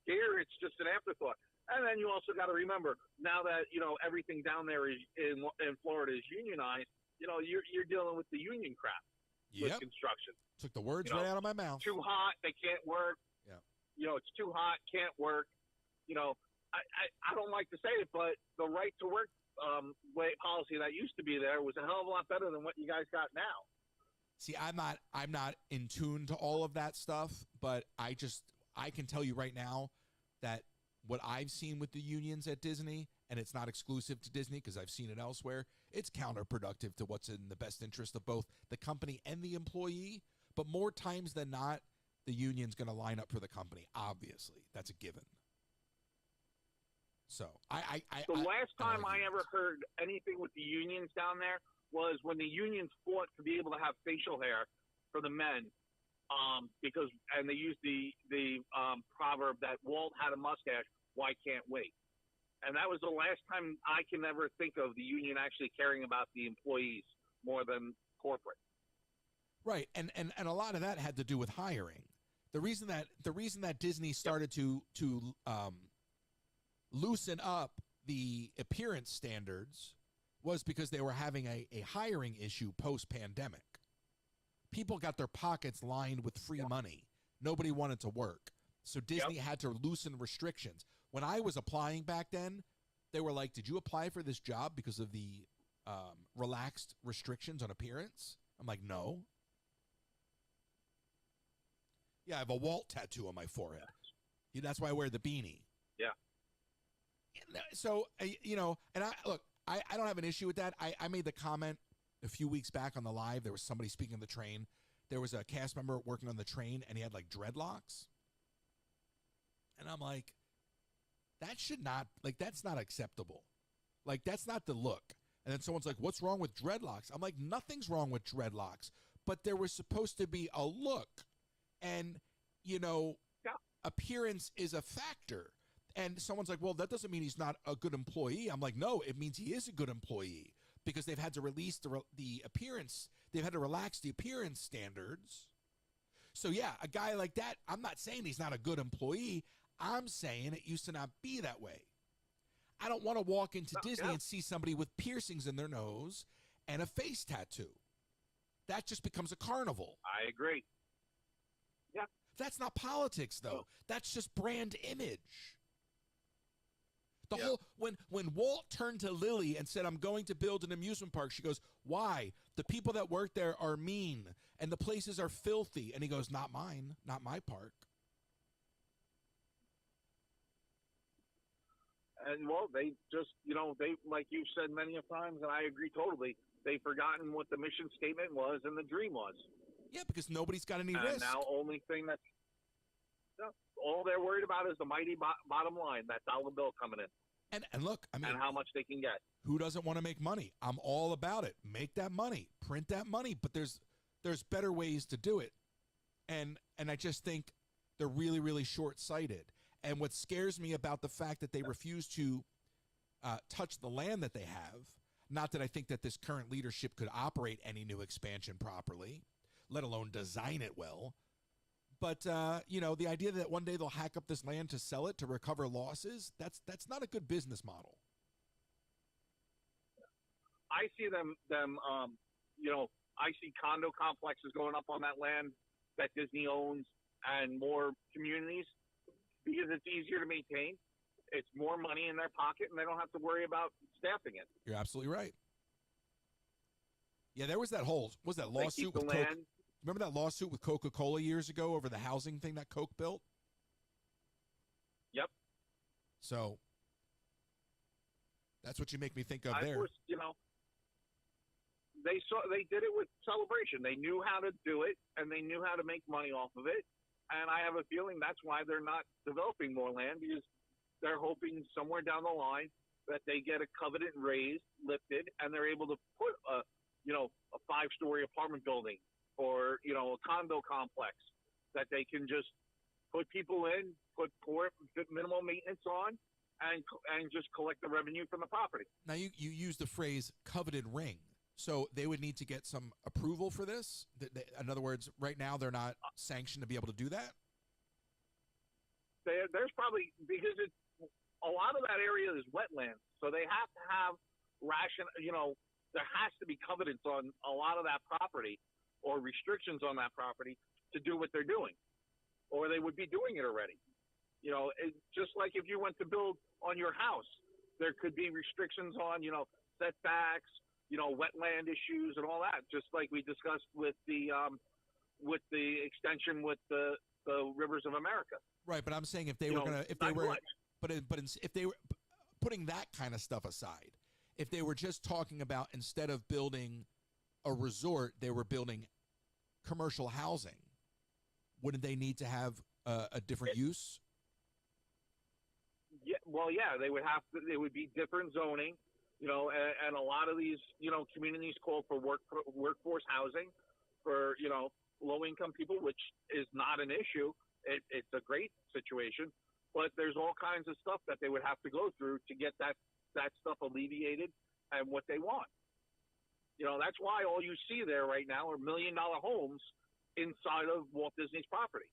Here, it's just an afterthought. And then you also got to remember now that everything down there is in Florida is unionized. You're dealing with the union crap with construction. Took the words right out of my mouth. Too hot, they can't work. Yeah. It's too hot, can't work. I don't like to say it, but the right to work policy that used to be there was a hell of a lot better than what you guys got now. See, I'm not in tune to all of that stuff, but I can tell you right now that what I've seen with the unions at Disney, and it's not exclusive to Disney because I've seen it elsewhere, it's counterproductive to what's in the best interest of both the company and the employee. But more times than not, the union's going to line up for the company. Obviously, that's a given. So the last time I ever heard anything with the unions down there was when the unions fought to be able to have facial hair for the men, because they used the proverb that Walt had a mustache, why can't wait? And that was the last time I can ever think of the union actually caring about the employees more than corporate. Right, and a lot of that had to do with hiring. The reason that Disney started to loosen up the appearance standards was because they were having a hiring issue post-pandemic. People got their pockets lined with free money. Nobody wanted to work. So Disney had to loosen restrictions. When I was applying back then, they were like, did you apply for this job because of the relaxed restrictions on appearance? I'm like, no. Yeah, I have a Walt tattoo on my forehead. Yeah, that's why I wear the beanie. Yeah. So, and I don't have an issue with that. I made the comment a few weeks back on the live. There was somebody speaking on the train. There was a cast member working on the train, and he had like dreadlocks. And I'm like, That should not, like, that's not acceptable. Like, that's not the look. And then someone's like, what's wrong with dreadlocks? I'm like, nothing's wrong with dreadlocks. But there was supposed to be a look. And, you know, appearance is a factor. And someone's like, well, that doesn't mean he's not a good employee. I'm like, no, it means he is a good employee because they've had to release the appearance. They've had to relax the appearance standards. So, yeah, a guy like that, I'm not saying he's not a good employee. I'm saying it used to not be that way. I don't want to walk into Disney and see somebody with piercings in their nose and a face tattoo. That just becomes a carnival. I agree. Yeah. That's not politics, though. That's just brand image. The whole when Walt turned to Lily and said, I'm going to build an amusement park, she goes, why? The people that work there are mean and the places are filthy. And he goes, not mine, not my park. And, well, they just, you know, they, like you've said many a times, and I agree totally, they've forgotten what the mission statement was and the dream was. Yeah, because nobody's got any and risk. Now only thing that's, all they're worried about is the mighty bottom line, that dollar bill coming in. And look, I mean, and how much they can get. Who doesn't want to make money? I'm all about it. Make that money, print that money, but there's better ways to do it. And I just think they're really, really short-sighted. And what scares me about the fact that they refuse to touch the land that they have, not that I think that this current leadership could operate any new expansion properly, let alone design it well. But, you know, the idea that one day they'll hack up this land to sell it, to recover losses, that's not a good business model. I see them, you know, I see condo complexes going up on that land that Disney owns and more communities because it's easier to maintain. It's more money in their pocket, and they don't have to worry about staffing it. You're absolutely right. Yeah, there was that whole, was that lawsuit with Coke? Remember that lawsuit with Coca-Cola years ago over the housing thing that Coke built? Yep. So that's what you make me think of there. You know, they did it with Celebration. They knew how to do it, and they knew how to make money off of it. And I have a feeling that's why they're not developing more land, because they're hoping somewhere down the line that they get a covenant raised, lifted, and they're able to put a 5-story apartment building or, you know, a condo complex that they can just put people in, put minimal maintenance on, and just collect the revenue from the property. Now, you used the phrase coveted ring. So they would need to get some approval for this? In other words, right now they're not sanctioned to be able to do that? There's probably, because a lot of that area is wetlands, so they have to have there has to be covenants on a lot of that property or restrictions on that property to do what they're doing, or they would be doing it already. You know, just like if you went to build on your house, there could be restrictions on, you know, setbacks, you know, wetland issues and all that, just like we discussed with the extension with the Rivers of America. Right, but I'm saying if they were putting that kind of stuff aside, if they were just talking about, instead of building a resort, they were building commercial housing, wouldn't they need to have a different use? Yeah, well, yeah, they would have to. It would be different zoning, you know, and a lot of these, you know, communities call for workforce housing for, you know, low-income people, which is not an issue. It's a great situation, but there's all kinds of stuff that they would have to go through to get that stuff alleviated and what they want. You know, that's why all you see there right now are $1 million homes inside of Walt Disney's property.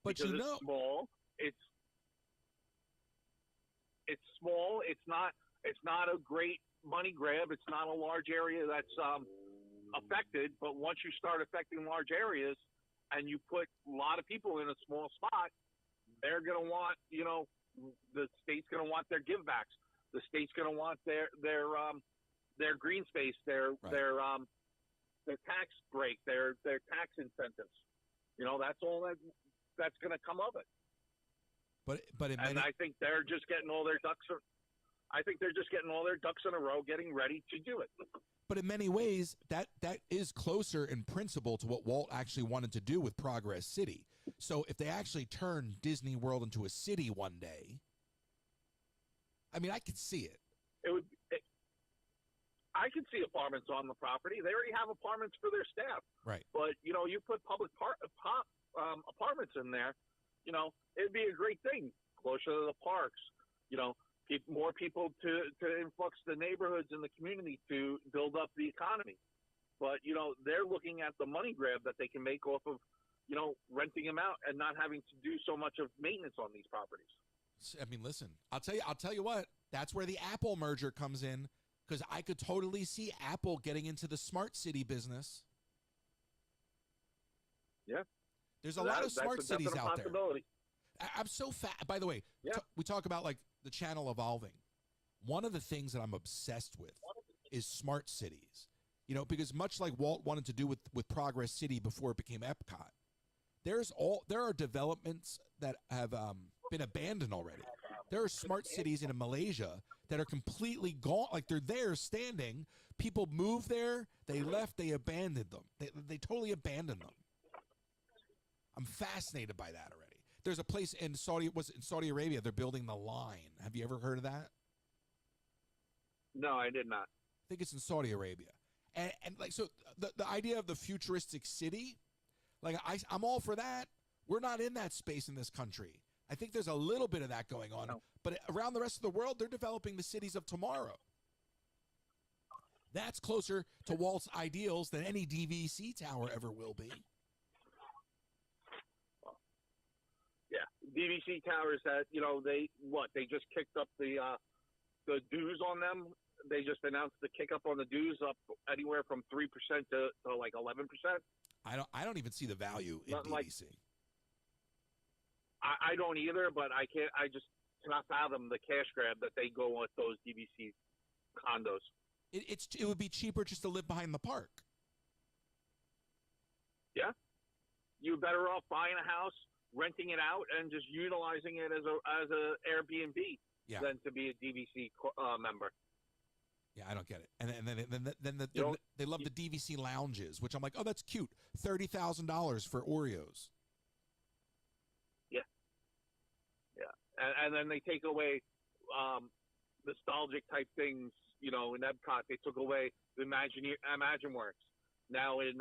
But because it's small. It's small. It's not a great money grab. It's not a large area that's affected. But once you start affecting large areas and you put a lot of people in a small spot, they're going to want, you know, the state's going to want their givebacks. The state's going to want their green space, their tax break, their tax incentives. You know, that's all that's going to come of it. And I think they're just getting all their ducks. I think they're just getting all their ducks in a row, getting ready to do it. But in many ways, that is closer in principle to what Walt actually wanted to do with Progress City. So if they actually turn Disney World into a city one day, I mean, I could see it. I could see apartments on the property. They already have apartments for their staff. Right. But, you know, you put public apartments in there, you know, it'd be a great thing. Closer to the parks, you know, more people to influx the neighborhoods and the community to build up the economy. But, you know, they're looking at the money grab that they can make off of, you know, renting them out and not having to do so much of maintenance on these properties. I mean, listen, I'll tell you what, that's where the Apple merger comes in, because I could totally see Apple getting into the smart city business. Yeah. There's a lot of smart cities out there. I'm so fat. By the way, yeah. We talk about like the channel evolving. One of the things that I'm obsessed with is smart cities. You know, because much like Walt wanted to do with Progress City before it became Epcot, there are developments that have been abandoned already. There are smart cities in Malaysia that are completely gone. Like, they're there standing. People moved there. They left. They abandoned them. They totally abandoned them. I'm fascinated by that already. There's a place in Saudi Arabia. They're building the Line. Have you ever heard of that? No, I did not. I think it's in Saudi Arabia. And like, so the idea of the futuristic city, like, I'm all for that. We're not in that space in this country. I think there's a little bit of that going on. No. But around the rest of the world, they're developing the cities of tomorrow. That's closer to Walt's ideals than any DVC tower ever will be. Yeah, DVC towers that, you know, they just kicked up the dues on them. They just announced the kick up on the dues up anywhere from 3% to like 11%. I don't even see the value in Nothing DVC. I don't either, but I just cannot fathom the cash grab that they go with those DVC condos. It would be cheaper just to live behind the park. Yeah. You're better off buying a house, renting it out, and just utilizing it as a Airbnb than to be a DVC member. Yeah, I don't get it. And then they love the DVC lounges, which I'm like, oh, that's cute. $30,000 for Oreos. Yeah. Yeah. And then they take away nostalgic type things, you know, in Epcot. They took away the ImagineWorks. Now in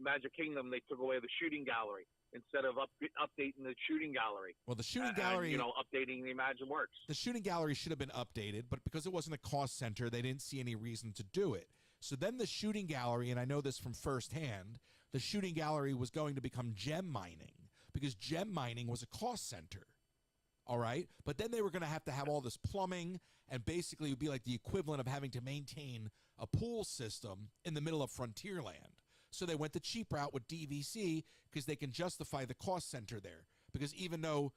Magic Kingdom, they took away the shooting gallery instead of updating the shooting gallery. Well, the shooting gallery, and, updating the ImagineWorks. The shooting gallery should have been updated, but because it wasn't a cost center, they didn't see any reason to do it. So then the shooting gallery, and I know this from firsthand, the shooting gallery was going to become gem mining because gem mining was a cost center. All right? But then they were going to have all this plumbing, and basically it would be like the equivalent of having to maintain a pool system in the middle of Frontierland. So they went the cheap route with DVC because they can justify the cost center there. Because even though,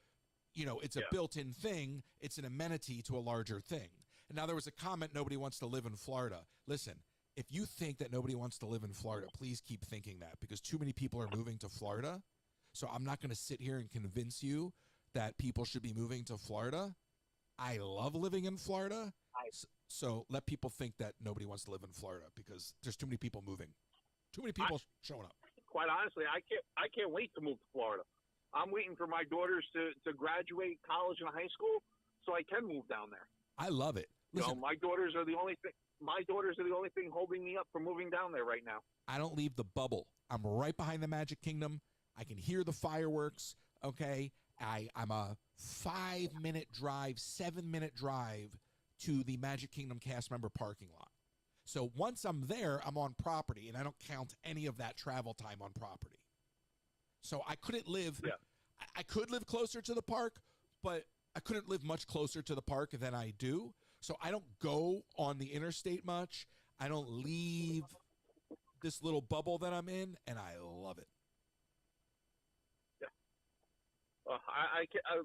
you know, it's a built-in thing, it's an amenity to a larger thing. And now there was a comment, nobody wants to live in Florida. Listen, if you think that nobody wants to live in Florida, please keep thinking that, because too many people are moving to Florida. So I'm not going to sit here and convince you that people should be moving to Florida. I love living in Florida. So let people think that nobody wants to live in Florida because there's too many people moving. Too many people showing up. Quite honestly, I can't wait to move to Florida. I'm waiting for my daughters to graduate college and high school so I can move down there. I love it. Listen, you know, my daughters are the only thing holding me up from moving down there right now. I don't leave the bubble. I'm right behind the Magic Kingdom. I can hear the fireworks. Okay, I'm a 5-minute drive, 7-minute drive to the Magic Kingdom cast member parking lot. So once I'm there, I'm on property, and I don't count any of that travel time on property. So I couldn't live. Yeah. I could live closer to the park, but I couldn't live much closer to the park than I do. So I don't go on the interstate much. I don't leave this little bubble that I'm in, and I love it. Yeah.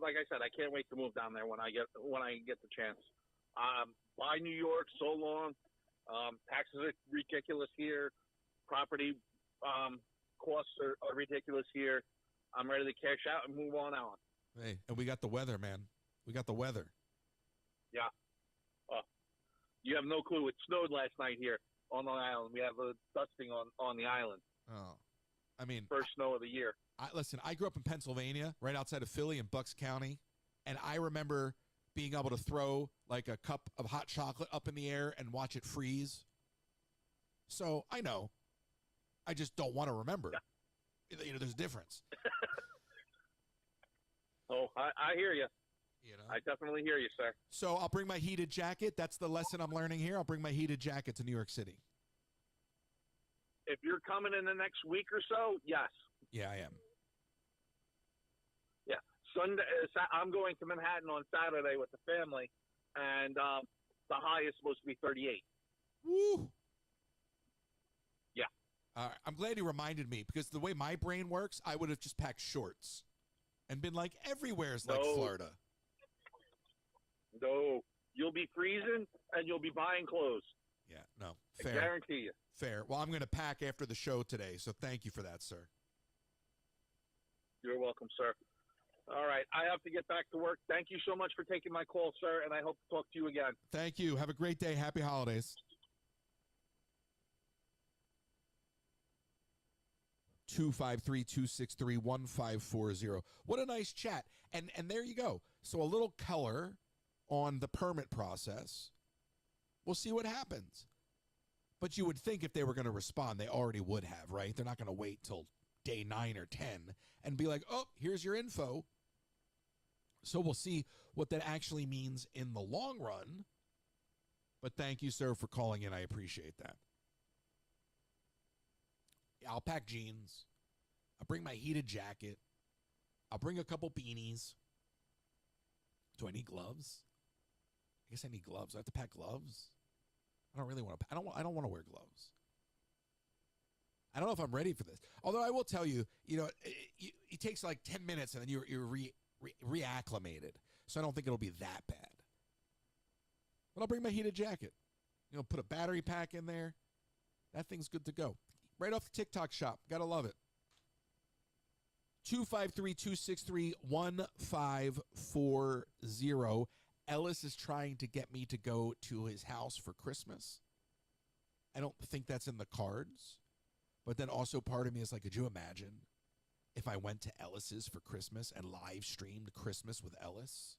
Like I said, I can't wait to move down there when I get the chance. Buy New York so long. Taxes are ridiculous here. Property costs are ridiculous here. I'm ready to cash out and move on out. Hey, and we got the weather, man. We got the weather. Yeah. You have no clue. It snowed last night here on Long Island. We have a dusting on the island. Oh, I mean, first snow of the year. Listen, I grew up in Pennsylvania, right outside of Philly in Bucks County, and I remember being able to throw like a cup of hot chocolate up in the air and watch it freeze. So I know. I just don't want to remember. Yeah. There's a difference. Oh, I hear you. I definitely hear you, sir. So I'll bring my heated jacket. That's the lesson I'm learning here. I'll bring my heated jacket to New York City. If you're coming in the next week or so, yes. Yeah, I am. Yeah. Sunday, I'm going to Manhattan on Saturday with the family, and the high is supposed to be 38. Woo! Yeah. I'm glad you reminded me, because the way my brain works, I would have just packed shorts and been like, everywhere's like Florida. No. You'll be freezing, and you'll be buying clothes. Yeah, no. Fair. I guarantee you. Fair. Well, I'm going to pack after the show today, so thank you for that, sir. You're welcome, sir. All right. I have to get back to work. Thank you so much for taking my call, sir, and I hope to talk to you again. Thank you. Have a great day. Happy holidays. 253-263-1540. What a nice chat. And there you go. So a little color on the permit process. We'll see what happens. But you would think if they were going to respond, they already would have, right? They're not going to wait till day 9 or 10 and be like, oh, here's your info. So we'll see what that actually means in the long run. But thank you, sir, for calling in. I appreciate that. I'll pack jeans. I'll bring my heated jacket. I'll bring a couple beanies. Do I need gloves? I guess I need gloves. I have to pack gloves. I don't really want to. I don't want to wear gloves. I don't know if I'm ready for this. Although I will tell you, it takes like 10 minutes and then you're reacclimated. So I don't think it'll be that bad. But I'll bring my heated jacket. Put a battery pack in there. That thing's good to go. Right off the TikTok shop. Gotta love it. 253-263-1540. Ellis is trying to get me to go to his house for Christmas. I don't think that's in the cards. But then also part of me is like, could you imagine if I went to Ellis's for Christmas and live streamed Christmas with Ellis?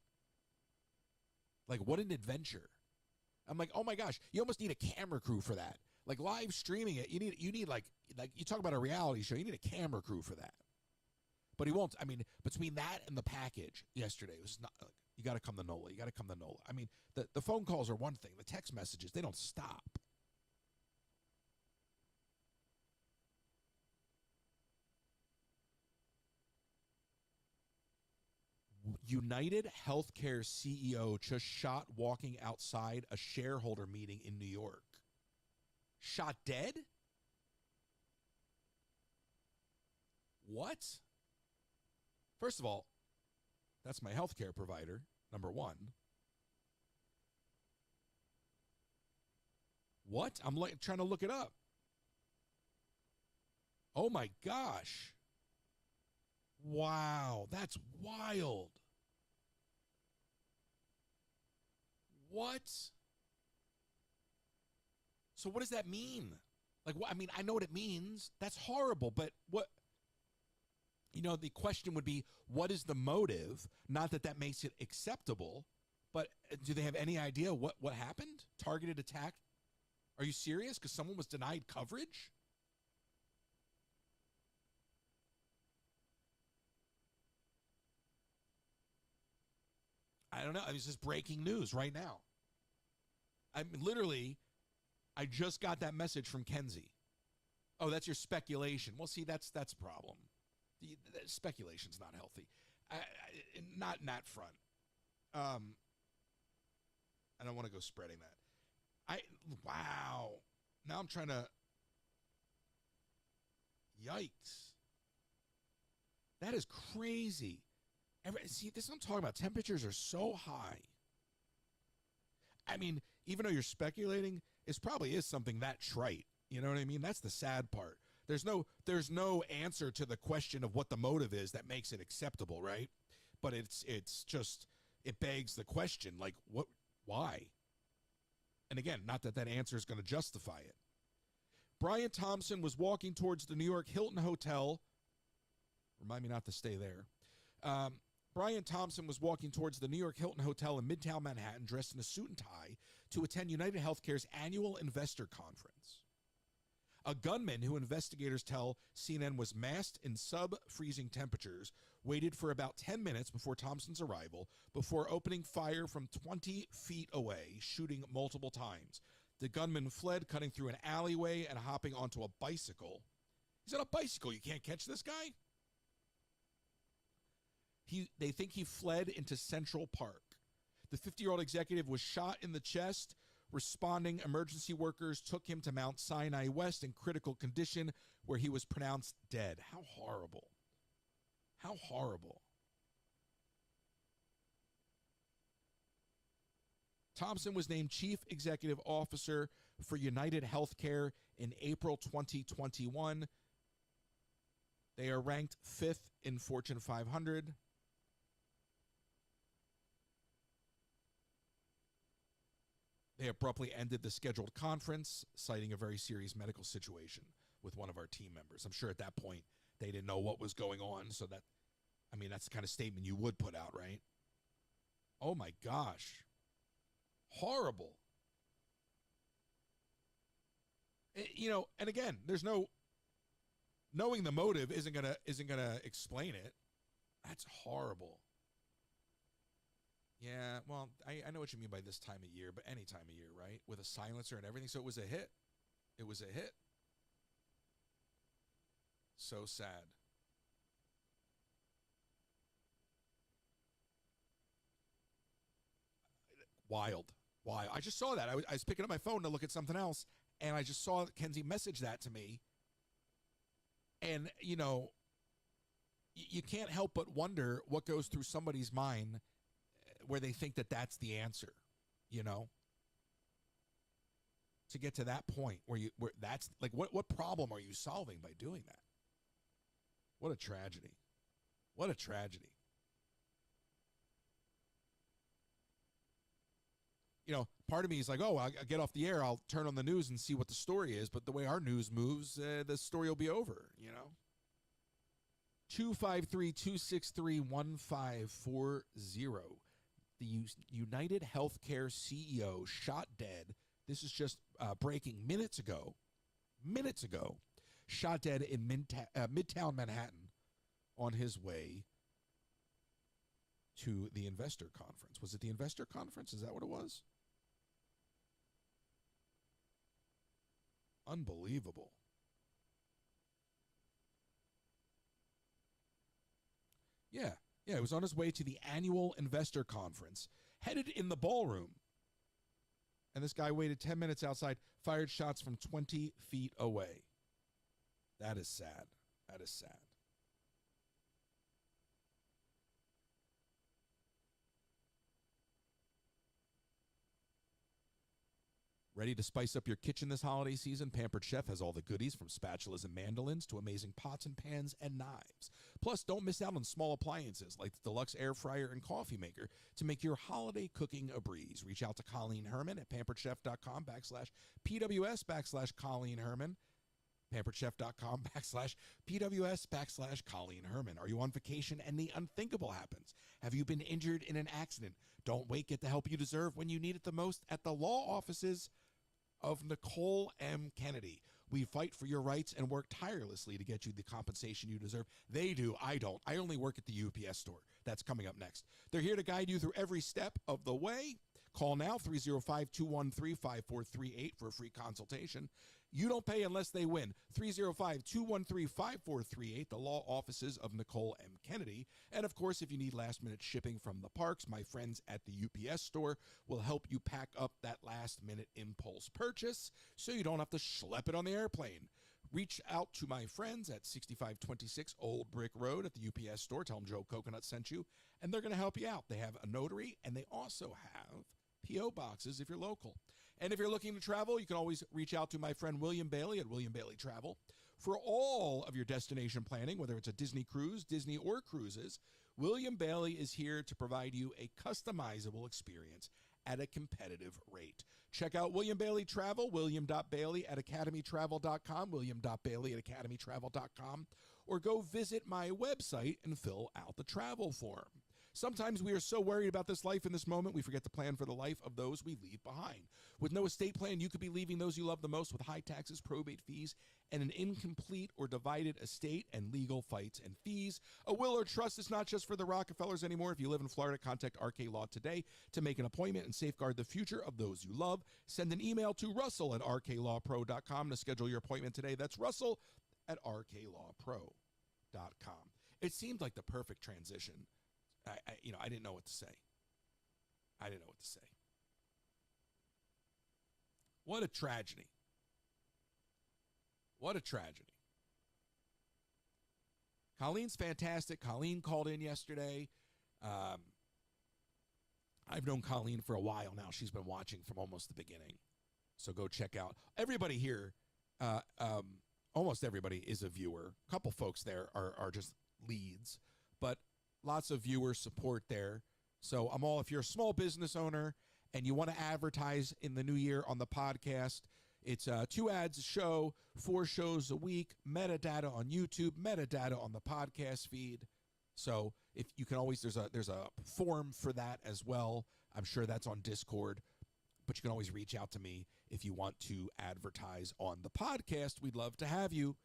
Like, what an adventure. I'm like, oh my gosh, you almost need a camera crew for that. Like live streaming it, you need like you talk about a reality show, you need a camera crew for that. But he won't. I mean, between that and the package yesterday, it was not like, you got to come to NOLA. You got to come to NOLA. I mean, the phone calls are one thing. The text messages, they don't stop. United Healthcare CEO just shot walking outside a shareholder meeting in New York. Shot dead? What? First of all, that's my healthcare provider, number one. What? I'm trying to look it up. Oh my gosh. Wow, that's wild. What? So what does that mean? Like, I mean, I know what it means. That's horrible, but what? The question would be, what is the motive? Not that makes it acceptable, but do they have any idea what happened? Targeted attack? Are you serious? Because someone was denied coverage? I don't know. This is breaking news right now. I just got that message from Kenzie. Oh, that's your speculation. Well, see, that's a problem. The speculation's not healthy. Not in that front. I don't want to go spreading that. Wow. Now I'm trying to. Yikes. That is crazy. See, this is what I'm talking about. Temperatures are so high. I mean, even though you're speculating, it probably is something that trite. You know what I mean? That's the sad part. There's no answer to the question of what the motive is that makes it acceptable, right? But it's just, it begs the question, like, what, why? And again, not that answer is going to justify it. Brian Thompson was walking towards the New York Hilton Hotel. Remind me not to stay there. Brian Thompson was walking towards the New York Hilton Hotel in Midtown Manhattan dressed in a suit and tie to attend United Healthcare's annual investor conference. A gunman, who investigators tell CNN was masked in sub-freezing temperatures, waited for about 10 minutes before Thompson's arrival before opening fire from 20 feet away, shooting multiple times. The gunman fled, cutting through an alleyway and hopping onto a bicycle. He's on a bicycle. You can't catch this guy? They think he fled into Central Park. The 50-year-old executive was shot in the chest. Responding emergency workers took him to Mount Sinai West in critical condition, where he was pronounced dead. How horrible. How horrible. Thompson was named Chief Executive Officer for United Healthcare in April 2021. They are ranked 5th in Fortune 500. They abruptly ended the scheduled conference, citing a very serious medical situation with one of our team members. I'm sure at that point they didn't know what was going on, so that's the kind of statement you would put out, right? Oh my gosh. Horrible. And again, there's knowing the motive isn't gonna explain it. That's horrible. Yeah, well, I know what you mean by this time of year, but any time of year, right? With a silencer and everything. So it was a hit. It was a hit. So sad. Wild. I just saw that. I was picking up my phone to look at something else, and I just saw Kenzie message that to me. And, you can't help but wonder what goes through somebody's mind where they think that that's the answer, to get to that point where that's like, what problem are you solving by doing that? What a tragedy. What a tragedy. Part of me is like, oh, I'll get off the air, I'll turn on the news and see what the story is. But the way our news moves, the story will be over, 253-263-1540. The United Healthcare CEO shot dead. This is just breaking minutes ago, shot dead in Midtown Manhattan on his way to the investor conference. Was it the investor conference? Is that what it was? Unbelievable. Yeah, he was on his way to the annual investor conference, headed in the ballroom. And this guy waited 10 minutes outside, fired shots from 20 feet away. That is sad. That is sad. Ready to spice up your kitchen this holiday season? Pampered Chef has all the goodies, from spatulas and mandolins to amazing pots and pans and knives. Plus, don't miss out on small appliances like the deluxe air fryer and coffee maker to make your holiday cooking a breeze. Reach out to Colleen Herman at pamperedchef.com/PWS/Colleen Herman. pamperedchef.com/PWS/Colleen Herman. Are you on vacation and the unthinkable happens? Have you been injured in an accident? Don't wait. Get the help you deserve when you need it the most at the law offices of Nicole M. Kennedy. We fight for your rights and work tirelessly to get you the compensation you deserve. They do. I don't. I only work at the UPS store. That's coming up next. They're here to guide you through every step of the way. Call now, 305-213-5438 for a free consultation. You don't pay unless they win. 305-213-5438, the law offices of Nicole M. Kennedy. And, of course, if you need last-minute shipping from the parks, my friends at the UPS store will help you pack up that last-minute impulse purchase so you don't have to schlep it on the airplane. Reach out to my friends at 6526 Old Brick Road at the UPS store. Tell them Joe Coconut sent you, and they're going to help you out. They have a notary, and they also have P.O. boxes if you're local. And if you're looking to travel, you can always reach out to my friend William.bailey at William.bailey Travel. For all of your destination planning, whether it's a Disney cruise, Disney, or cruises, William.bailey is here to provide you a customizable experience at a competitive rate. Check out William.bailey Travel, William.bailey at academytravel.com, William.bailey at academytravel.com, or go visit my website and fill out the travel form. Sometimes we are so worried about this life in this moment, we forget to plan for the life of those we leave behind. With no estate plan, you could be leaving those you love the most with high taxes, probate fees, and an incomplete or divided estate and legal fights and fees. A will or trust is not just for the Rockefellers anymore. If you live in Florida, contact RK Law today to make an appointment and safeguard the future of those you love. Send an email to russell@rklawpro.com to schedule your appointment today. That's russell@rklawpro.com. It seemed like the perfect transition. I didn't know what to say. What a tragedy. Colleen's fantastic. Colleen called in yesterday. I've known Colleen for a while now. She's been watching from almost the beginning. So go check out. Everybody here, almost everybody is a viewer. A couple folks there are just leads, but lots of viewer support there. So if you're a small business owner and you want to advertise in the new year on the podcast, it's 2 ads a show, 4 shows a week, metadata on YouTube, metadata on the podcast feed. So if you can always, there's a form for that as well. I'm sure that's on Discord, but you can always reach out to me if you want to advertise on the podcast. We'd love to have you.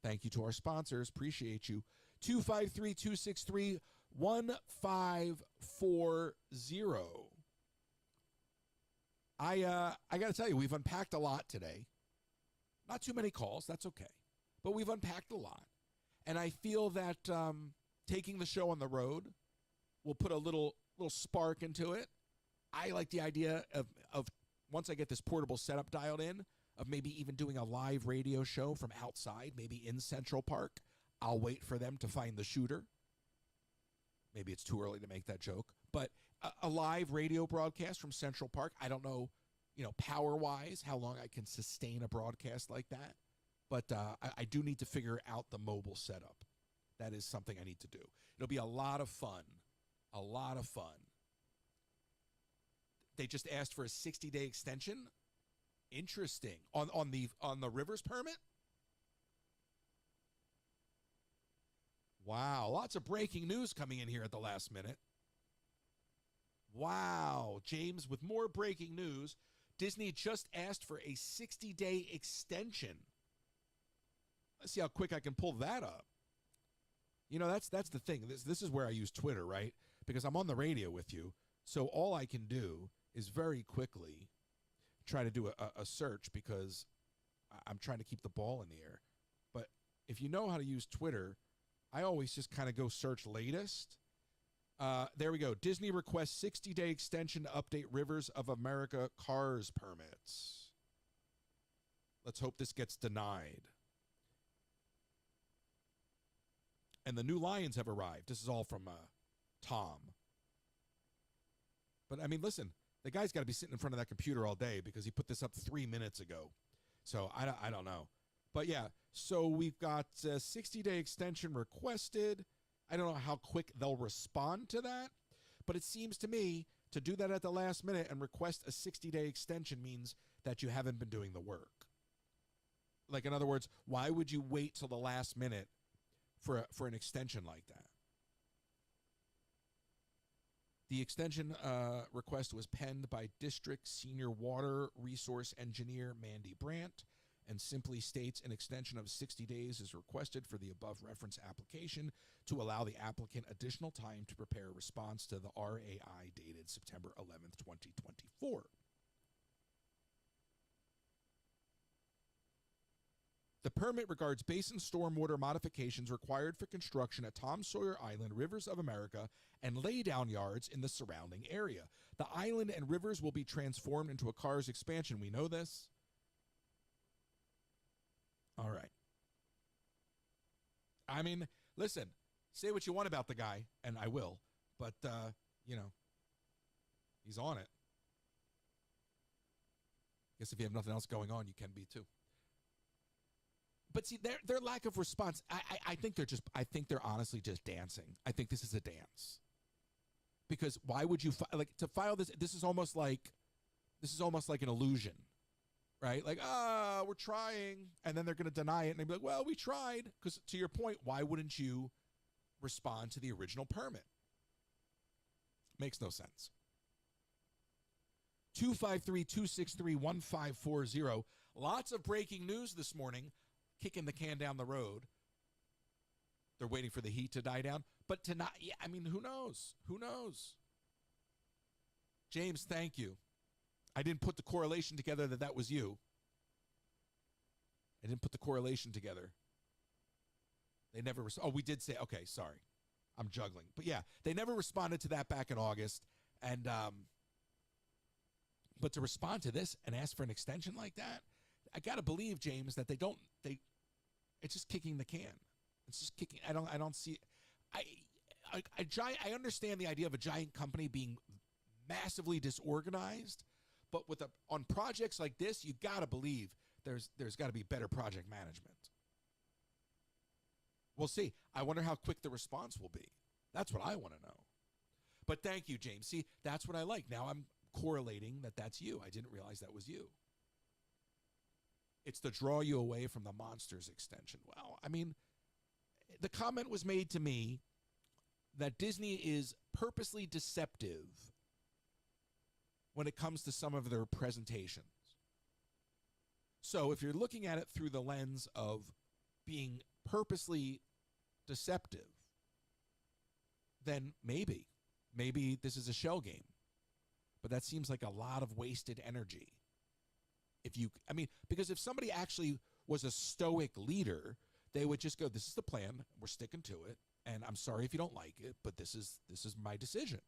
Thank you to our sponsors. Appreciate you. 253-263-1540. I got to tell you, we've unpacked a lot today. Not too many calls. That's okay. But we've unpacked a lot. And I feel that taking the show on the road will put a little spark into it. I like the idea of once I get this portable setup dialed in, of maybe even doing a live radio show from outside, maybe in Central Park. I'll wait for them to find the shooter. Maybe it's too early to make that joke, but a live radio broadcast from Central Park. I don't know, power-wise, how long I can sustain a broadcast like that, but I do need to figure out the mobile setup. That is something I need to do. It'll be a lot of fun. They just asked for a 60-day extension. Interesting. On the Rivers permit? Wow, lots of breaking news coming in here at the last minute. Wow, James with more breaking news. Disney just asked for a 60-day extension. Let's see how quick I can pull that up. That's the thing. This is where I use Twitter, right? Because I'm on the radio with you. So all I can do is very quickly try to do a search because I'm trying to keep the ball in the air. But if you know how to use Twitter, I always just kind of go search latest. There we go. Disney requests 60-day extension to update Rivers of America cars permits. Let's hope this gets denied. And the new lions have arrived. This is all from Tom. But, listen, the guy's got to be sitting in front of that computer all day because he put this up 3 minutes ago. So I don't know. But, yeah, so we've got a 60-day extension requested. I don't know how quick they'll respond to that. But it seems to me to do that at the last minute and request a 60-day extension means that you haven't been doing the work. Like, in other words, why would you wait till the last minute for an extension like that? The extension request was penned by District Senior Water Resource Engineer Mandy Brandt and simply states an extension of 60 days is requested for the above reference application to allow the applicant additional time to prepare a response to the RAI dated September 11th, 2024. The permit regards basin stormwater modifications required for construction at Tom Sawyer Island, Rivers of America, and laydown yards in the surrounding area. The island and rivers will be transformed into a Cars expansion. We know this. All right. Listen, say what you want about the guy, and I will, but, he's on it. Guess if you have nothing else going on, you can be too. But see, their lack of response, I think they're honestly just dancing. I think this is a dance. Because why would you to file this? This is almost like an illusion, right? Like, we're trying, and then they're going to deny it, and they'll be like, well, we tried. Because to your point, why wouldn't you respond to the original permit? Makes no sense. 253-263-1540. Lots of breaking news this morning, kicking the can down the road. They're waiting for the heat to die down. But tonight, I mean, who knows? Who knows? James, thank you. I didn't put the correlation together that was you. I didn't put the correlation together. They never, we did say, okay, sorry. I'm juggling. But yeah, they never responded to that back in August. And, but to respond to this and ask for an extension like that, I got to believe, James, that it's just kicking the can. It's just kicking. I don't see, I understand the idea of a giant company being massively disorganized, but on projects like this, you got to believe there's got to be better project management. We'll see. I wonder how quick the response will be. That's what I want to know. But thank you, James. See, that's what I like. Now I'm correlating that's you. I didn't realize that was you. It's to draw you away from the Monsters extension. Well, I mean, the comment was made to me that Disney is purposely deceptive when it comes to some of their presentations. So if you're looking at it through the lens of being purposely deceptive, then maybe this is a shell game. But that seems like a lot of wasted energy. Because if somebody actually was a stoic leader, they would just go, this is the plan, we're sticking to it, and I'm sorry if you don't like it, but this is my decision.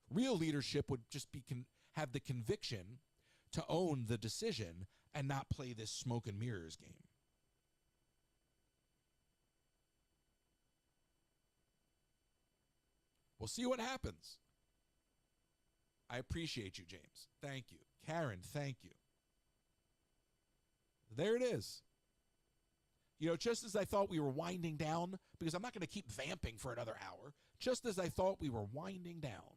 Real leadership would just have the conviction to own the decision and not play this smoke and mirrors game. We'll see what happens. I appreciate you, James. Thank you. Karen, thank you. There it is. Just as I thought we were winding down, because I'm not going to keep vamping for another hour, just as I thought we were winding down,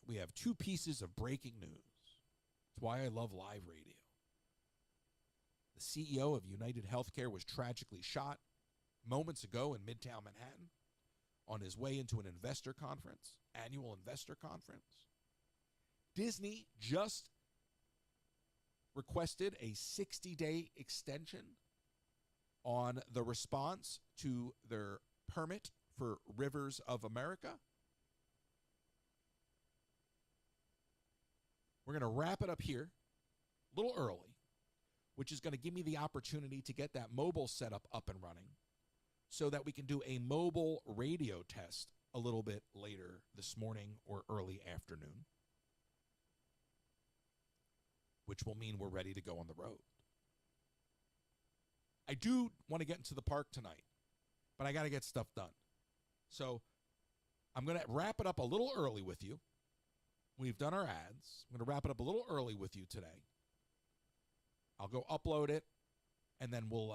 we have two pieces of breaking news. That's why I love live radio. The CEO of United Healthcare was tragically shot moments ago in Midtown Manhattan on his way into an annual investor conference. Disney just requested a 60-day extension on the response to their permit for Rivers of America. We're going to wrap it up here a little early, which is going to give me the opportunity to get that mobile setup up and running so that we can do a mobile radio test a little bit later this morning or early afternoon, which will mean we're ready to go on the road. I do want to get into the park tonight, but I got to get stuff done. So I'm going to wrap it up a little early with you. We've done our ads. I'm going to wrap it up a little early with you today. I'll go upload it, and then we'll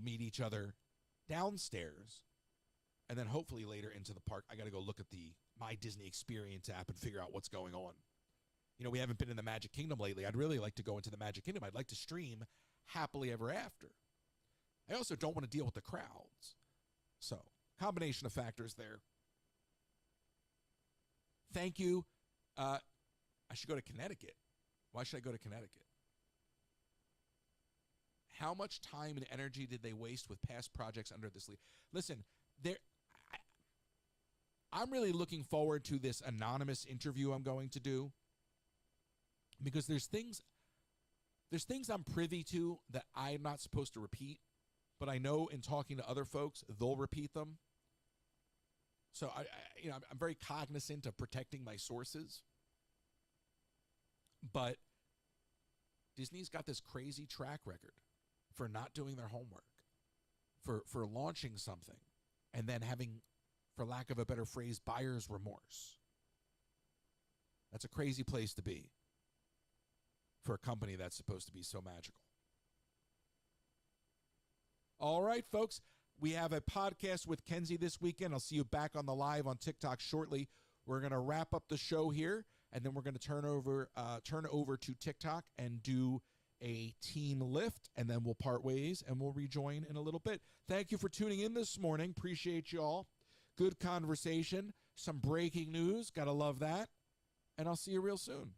meet each other downstairs, and then hopefully later into the park. I got to go look at the My Disney Experience app and figure out what's going on. We haven't been in the Magic Kingdom lately. I'd really like to go into the Magic Kingdom. I'd like to stream Happily Ever After. I also don't want to deal with the crowds. So, combination of factors there. Thank you. I should go to Connecticut. Why should I go to Connecticut? How much time and energy did they waste with past projects under this lead? Listen, I'm really looking forward to this anonymous interview I'm going to do, because there's things I'm privy to that I'm not supposed to repeat, but I know in talking to other folks, they'll repeat them. So I'm very cognizant of protecting my sources. But Disney's got this crazy track record for not doing their homework, for launching something and then having, for lack of a better phrase, buyer's remorse. That's a crazy place to be for a company that's supposed to be so magical. All right, folks. We have a podcast with Kenzie this weekend. I'll see you back on the live on TikTok shortly. We're going to wrap up the show here, and then we're going to turn over to TikTok and do a team lift, and then we'll part ways, and we'll rejoin in a little bit. Thank you for tuning in this morning. Appreciate you all. Good conversation. Some breaking news. Got to love that. And I'll see you real soon.